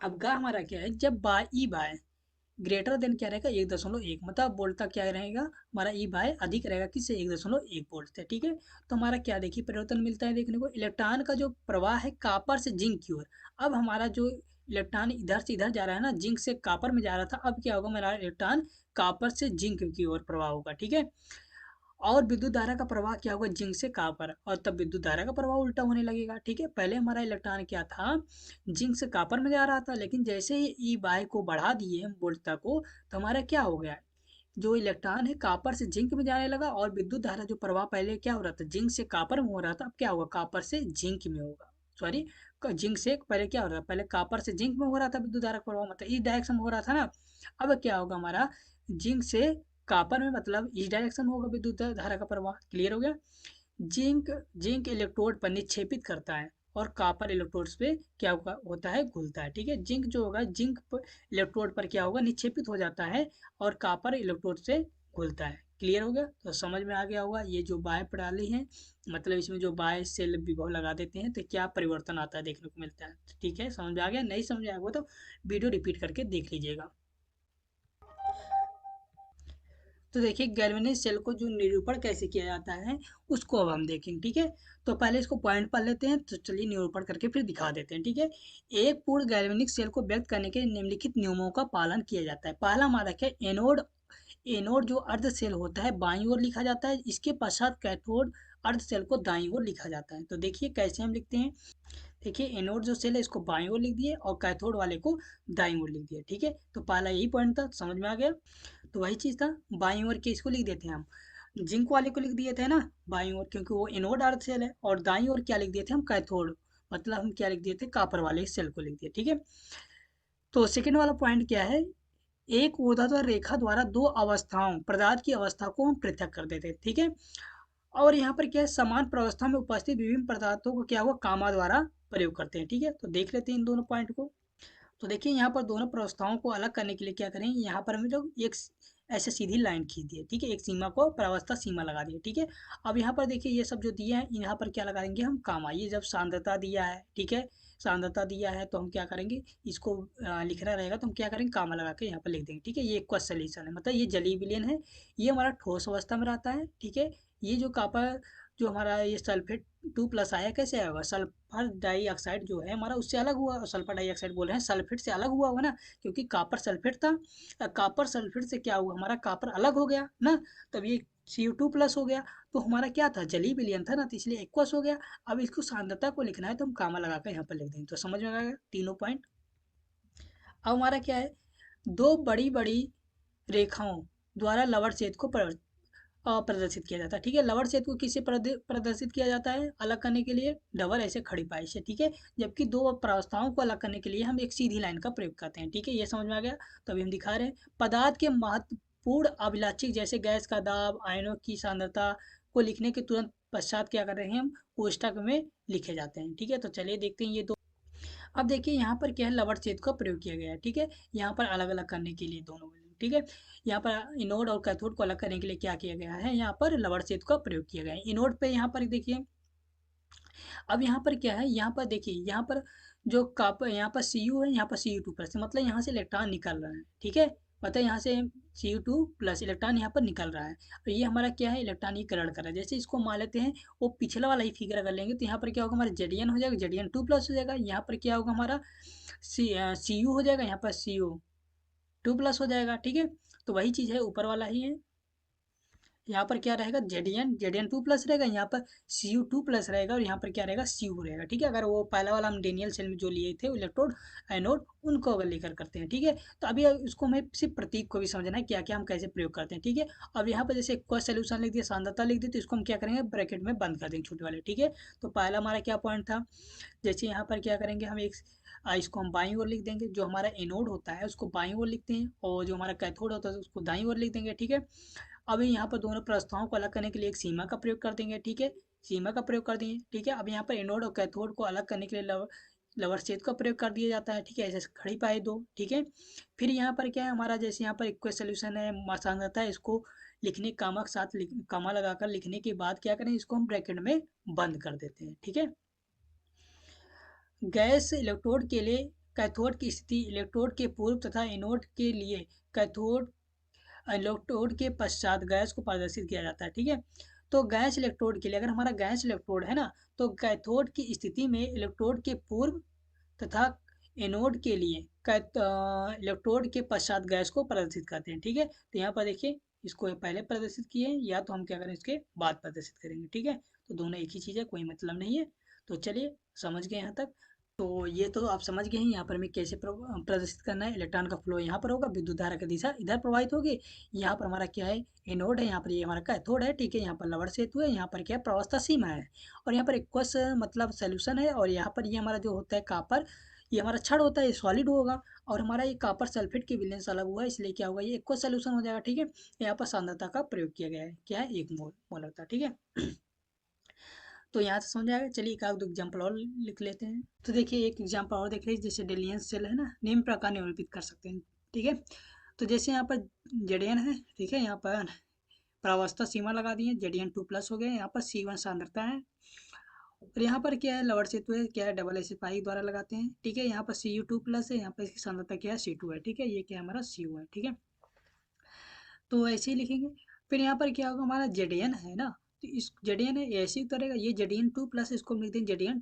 अब गा हमारा क्या है, जब by E by greater than क्या रहेगा, 1.1, मतलब वोल्ट का क्या रहेगा, हमारा ई बाय अधिक रहेगा किससे, 1.1 वोल्ट से, ठीक है। तो हमारा क्या देखिए परिवर्तन मिलता है देखने को, इलेक्ट्रॉन का जो प्रवाह है कापर से जिंक की ओर। अब हमारा जो इलेक्ट्रॉन इधर से इधर जा रहा है ना, जिंक से कापर में जा रहा था, अब क्या होगा, हमारा इलेक्ट्रॉन कापर से जिंक की ओर प्रवाह होगा, ठीक है। और विद्युत धारा का प्रवाह क्या होगा, जिंक से कॉपर, और तब विद्युत धारा का प्रवाह उल्टा होने लगेगा, ठीक है। पहले हमारा इलेक्ट्रॉन क्या था, जिंक से कॉपर में जा रहा था, लेकिन जैसे ही ई बाय को बढ़ा दिए हम वोल्टता को, तो हमारा क्या हो गया, जो इलेक्ट्रॉन है कॉपर से जिंक में जाने लगा, और विद्युत धारा जो प्रवाह पहले क्या हो रहा था, जिंक से कॉपर में हो रहा था, अब क्या होगा, कॉपर से जिंक में होगा, सॉरी, जिंक से पहले क्या हो रहा था, पहले कॉपर से जिंक में हो रहा था विद्युत धारा का प्रवाह, मतलब इस डायरेक्शन में हो रहा था ना। अब क्या होगा हमारा, जिंक से कॉपर में, मतलब इस डायरेक्शन में होगा विद्युत धारा का प्रवाह, क्लियर हो गया। जिंक जिंक इलेक्ट्रोड पर निक्षेपित करता है, और कॉपर इलेक्ट्रोड्स पे क्या होता है, घुलता है, ठीक है। जिंक जो होगा, जिंक इलेक्ट्रोड पर क्या होगा, निक्षेपित हो जाता है, और कॉपर इलेक्ट्रोड से घुलता है, क्लियर हो गया। तो समझ में आ गया होगा, ये जो बाय प्रणाली है, मतलब इसमें जो बाय सेल विभव लगा देते हैं तो क्या परिवर्तन आता है देखने को मिलता है, ठीक है। समझ में आ गया, नहीं समझ में आएगा तो वीडियो रिपीट करके देख लीजिएगा। तो देखिए गैल्वेनिक सेल को जो निरूपण कैसे किया जाता है उसको अब हम देखेंगे, ठीक है। तो पहले इसको पॉइंट पढ़ लेते हैं, तो चलिए निरूपण करके फिर दिखा देते हैं, ठीक है। एक पूर्ण गैल्वेनिक सेल को व्यक्त करने के निम्नलिखित नियमों का पालन किया जाता है। पहला मानक है एनोड। एनोड जो अर्ध सेल होता है बाईं ओर लिखा जाता है, इसके पश्चात कैथोड अर्ध सेल को दाईं ओर लिखा जाता है। तो देखिए कैसे हम लिखते हैं, देखिए एनोड जो सेल है इसको बाईं ओर लिख दिए, और कैथोड वाले को दाईं ओर लिख दिया, ठीक है। तो पहला यही पॉइंट था, समझ में आ गया। तो वही चीज़ था, बाईं ओर के इसको लिख देते हैं हम, जिंक वाले को लिख दिए थे ना बाईं ओर, क्योंकि वो एनोड अर्थ सेल है, और दाईं ओर क्या लिख दिए थे हम, कैथोड, मतलब हम क्या लिख दिए थे, कॉपर वाले सेल को लिख दिए, ठीक है। तो सेकंड वाला पॉइंट क्या है, एक ऊर्ध्वाधर रेखा द्वारा दो अवस्थाओं पदार्थ की अवस्था को हम पृथक कर देते हैं, ठीक है। और यहाँ पर क्या है, समान प्रावस्था में उपस्थित विभिन्न पदार्थों को क्या हुआ, कामा द्वारा प्रयोग करते हैं, ठीक है। तो देख लेते हैं इन दोनों पॉइंट को। तो देखिए यहाँ पर दोनों प्रवस्थाओं को अलग करने के लिए क्या करें, यहाँ पर हमें लोग एक ऐसे सीधी लाइन खींच दिए, ठीक है, एक सीमा को प्रावस्था सीमा लगा दिए, ठीक है। अब यहाँ पर देखिए ये सब जो दिए हैं, यहाँ पर क्या लगा देंगे हम, कामा। ये जब सांद्रता दिया है, ठीक है, सांद्रता दिया है तो हम क्या करेंगे, इसको लिखना रहेगा तो हम क्या करेंगे, कामा लगा के यहाँ पर लिख देंगे, ठीक है। ये एक सोल्यूशन है, मतलब ये जलीय विलयन है, ये हमारा ठोस अवस्था में रहता है, ठीक है। ये जो कॉपर जो हमारा ये सल्फेट 2+ आया, कैसे आया होगा, सल्फर डाइऑक्साइड जो है हमारा उससे अलग हुआ, सल्फर डाइऑक्साइड बोल रहे हैं, सल्फेट से अलग हुआ होगा ना, क्योंकि कॉपर सल्फेट था। कॉपर सल्फेट से क्या हुआ, हमारा कॉपर अलग हो गया ना, तब ये CO2+ हो गया। तो हमारा क्या था, जलीय विलयन था ना, तो इसलिए एक्वस हो गया। अब इसको सांद्रता को लिखना है तो हम कामा लगा कर यहाँ पर लिख देंगे, तो समझ में आ गया तीनों पॉइंट। अब हमारा क्या है, दो बड़ी बड़ी रेखाओं द्वारा लवण छेद को प्रदर्शित किया जाता है, ठीक है। लवण छेद को किससे प्रदर्शित किया जाता है, अलग करने के लिए डबल ऐसे खड़ी पाई से, ठीक है। जबकि दो प्रावस्थाओं को अलग करने के लिए हम एक सीधी लाइन का प्रयोग करते हैं, ठीक है। ये समझ में आ गया। तो अभी हम दिखा रहे हैं, पदार्थ के महत्वपूर्ण अभिलाक्षिक जैसे गैस का दाब, आयनों की सांद्रता को लिखने के तुरंत पश्चात क्या कर रहे हैं हम, कोष्ठक में लिखे जाते हैं, ठीक है। तो चलिए देखते हैं ये दो। अब देखिए यहाँ पर क्या है, लवण छेद का प्रयोग किया गया है, ठीक है। यहाँ पर अलग अलग करने के लिए दोनों, ठीक है। यहाँ पर इनोड और कैथोड को अलग करने के लिए क्या किया गया है, यहाँ पर लवण छेद का प्रयोग किया गया है। इनोड पे यहाँ पर देखिए, अब यहाँ पर क्या है, यहाँ पर देखिए, यहाँ पर जो कॉपर, यहाँ पर Cu है, यहाँ पर Cu2+, मतलब यहाँ से इलेक्ट्रॉन निकल रहा है, ठीक है। मतलब यहाँ से Cu2+ इलेक्ट्रॉन यहाँ पर निकल रहा है, और ये हमारा क्या है, इलेक्ट्रॉन ये ग्रहण कर रहा है। जैसे इसको मान लेते हैं, वो पिछला वाला ही फिगर अगर लेंगे तो यहाँ पर क्या होगा, हमारा Zn हो जाएगा, Zn2+ हो जाएगा। यहाँ पर क्या होगा हमारा Cu हो जाएगा, यहाँ पर CO2+ हो जाएगा, ठीक है। तो वही चीज़ है, ऊपर वाला ही है। यहाँ पर क्या रहेगा, Zn2+ रहेगा, यहाँ पर Cu2+ रहेगा, और यहाँ पर क्या रहेगा, Cu रहेगा। ठीक है, अगर वो पहला वाला हम डेनियल सेल में जो लिए थे इलेक्ट्रोड एनोड, उनको अगर लेकर करते हैं। ठीक है, तो अभी इसको हमें सिर्फ प्रतीक को भी समझना है क्या क्या हम कैसे प्रयोग करते हैं। ठीक है, अब यहाँ पर जैसे एक्वस सोल्यूशन लिख दिया, सांद्रता लिख दी, तो इसको हम क्या करेंगे, ब्रैकेट में बंद कर देंगे छोटे वाले। ठीक है, तो पहला हमारा क्या पॉइंट था, जैसे यहाँ पर क्या करेंगे हम एक इसको हम बाईं ओर लिख देंगे, जो हमारा एनोड होता है उसको बाईं ओर लिखते हैं, और जो हमारा कैथोड होता है उसको दाईं ओर लिख देंगे। ठीक है, अब यहाँ पर दोनों प्रस्थाओं को अलग करने के लिए एक सीमा का प्रयोग कर देंगे। ठीक है, सीमा का प्रयोग कर देंगे। ठीक है, अब यहाँ पर एनोड और कैथोड को अलग करने के लिए लवर छेद का प्रयोग कर दिया जाता है। ठीक है, ऐसे खड़ी पाए दो। ठीक है, फिर यहाँ पर क्या है हमारा, जैसे यहाँ पर इक्वेशन सोल्यूशन है, सांद्रता है, इसको लिखने कामा के साथ कामा लगाकर लिखने के बाद क्या करें, इसको हम ब्रैकेट में बंद कर देते हैं। ठीक है, गैस इलेक्ट्रोड के लिए कैथोड की स्थिति इलेक्ट्रोड के पूर्व तथा एनोड के लिए कैथोड इलेक्ट्रोड के पश्चात गैस को प्रदर्शित किया जाता है। ठीक है, तो गैस इलेक्ट्रोड के लिए, अगर हमारा गैस इलेक्ट्रोड है ना, तो कैथोड की स्थिति में इलेक्ट्रोड के पूर्व तथा एनोड के लिए इलेक्ट्रोड के पश्चात गैस को प्रदर्शित करते हैं। ठीक है, तो यहाँ पर देखिए, इसको पहले प्रदर्शित किए, या तो हम क्या करें इसके बाद प्रदर्शित करेंगे। ठीक है, तो दोनों एक ही चीज़ है, कोई मतलब नहीं है। तो चलिए समझ गए यहाँ तक। तो ये तो आप समझ गए हैं यहाँ पर हमें कैसे प्रदर्शित करना है। इलेक्ट्रॉन का फ्लो यहाँ पर होगा, विद्युत धारा की दिशा इधर प्रवाहित होगी। यहाँ पर हमारा क्या है, एनोड है, यहाँ पर ये हमारा कैथोड है। ठीक है, यहाँ पर लवण सेतु है, यहाँ पर क्या है, प्रवस्था सीमा है, और यहाँ पर एक्वस मतलब सोल्यूशन है, और यहाँ पर ये हमारा जो होता है कापर, ये हमारा छड़ होता है, ये सॉलिड होगा, और हमारा ये कापर सल्फेट की विलयन अलग हुआ है, इसलिए क्या होगा, ये एक्वस सोल्यूशन हो जाएगा। ठीक है, यहाँ पर सांद्रता का प्रयोग किया गया है, क्या है, 1 मोलर। ठीक है, तो यहाँ से समझ आएगा। चलिए एक आध एग्जाम्पल और लिख लेते हैं। तो देखिए एक एग्जाम्पल और देख लीजिए, जैसे डेलियन सेल है ना, निम्न प्रकार निरूपित कर सकते हैं। ठीक है, तो जैसे यहाँ पर जेडियन है। ठीक है, यहाँ पर प्रावस्था सीमा लगा दी है, Zn2+ हो गया, यहाँ पर C1 सांद्रता है, और यहाँ पर क्या है, लवण सेतु है, क्या है, डबल एस पाई द्वारा लगाते हैं। ठीक है, यहाँ पर Cu2+ है, यहाँ पर इसकी सांद्रता क्या है, C2 है। ठीक है, ये क्या है, हमारा Cu है। ठीक है, तो ऐसे ही लिखेंगे। फिर यहाँ पर क्या होगा, हमारा Zn है ना, तो इस Zn है, ऐसे ही करेगा, ये Zn2+, इसको हम लिख देंगे Zn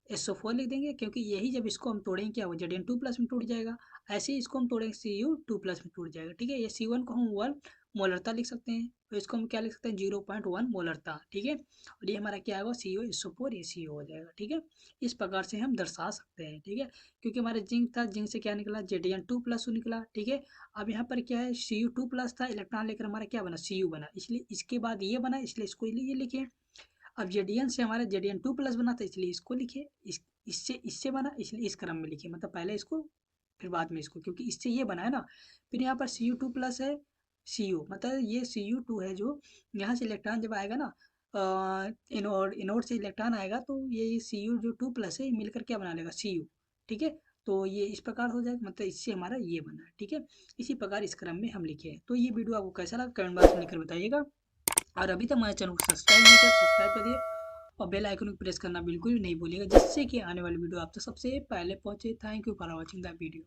SO4 लिख देंगे, क्योंकि यही जब इसको हम तोड़ेंगे क्या होगा, Zn2+ में टूट जाएगा। ऐसे ही इसको हम तोड़ेंगे, Cu2+ में टूट जाएगा। ठीक है, ये C1 को हम 1 मोलरता लिख सकते हैं, तो इसको हम क्या लिख सकते हैं, 0.1 मोलरता। ठीक है, और ये हमारा क्या होगा, CuSO4, ये CO हो जाएगा। ठीक है, इस प्रकार से हम दर्शा सकते हैं। ठीक है, क्योंकि हमारे जिंक था, जिंक से क्या निकला, Zn2+ निकला। ठीक है, अब यहाँ पर क्या है, Cu2+ था, इलेक्ट्रॉन लेकर हमारा क्या बना, Cu बना, इसलिए इसके बाद ये बना, इसलिए इसको ये लिखे। अब Zn से हमारा Zn2+ बना था, इसलिए इसको लिखे, इससे इससे बना, इसलिए इस क्रम में लिखे, मतलब पहले इसको फिर बाद में इसको, क्योंकि इससे ये बना है ना। फिर यहाँ पर Cu2+ है, Cu मतलब ये Cu2 है, जो यहाँ से इलेक्ट्रॉन जब आएगा ना, इनोड से इलेक्ट्रॉन आएगा, तो ये Cu जो 2+ है, ये मिलकर क्या बना लेगा, Cu। ठीक है, तो ये इस प्रकार हो जाएगा, मतलब इससे हमारा ये बना है। ठीक है, इसी प्रकार इस क्रम में हम लिखे हैं। तो ये वीडियो आपको कैसा लगा, कमेंट बॉक्स में लिखकर बताइएगा, और अभी तक हमारे चैनल को सब्सक्राइब नहीं किया, सब्सक्राइब कर दिए, और बेल आइकन को प्रेस करना बिल्कुल भी नहीं भूलिएगा, जिससे कि आने वाली वीडियो आप तक सबसे पहले पहुंचे। Thank you for watching the video.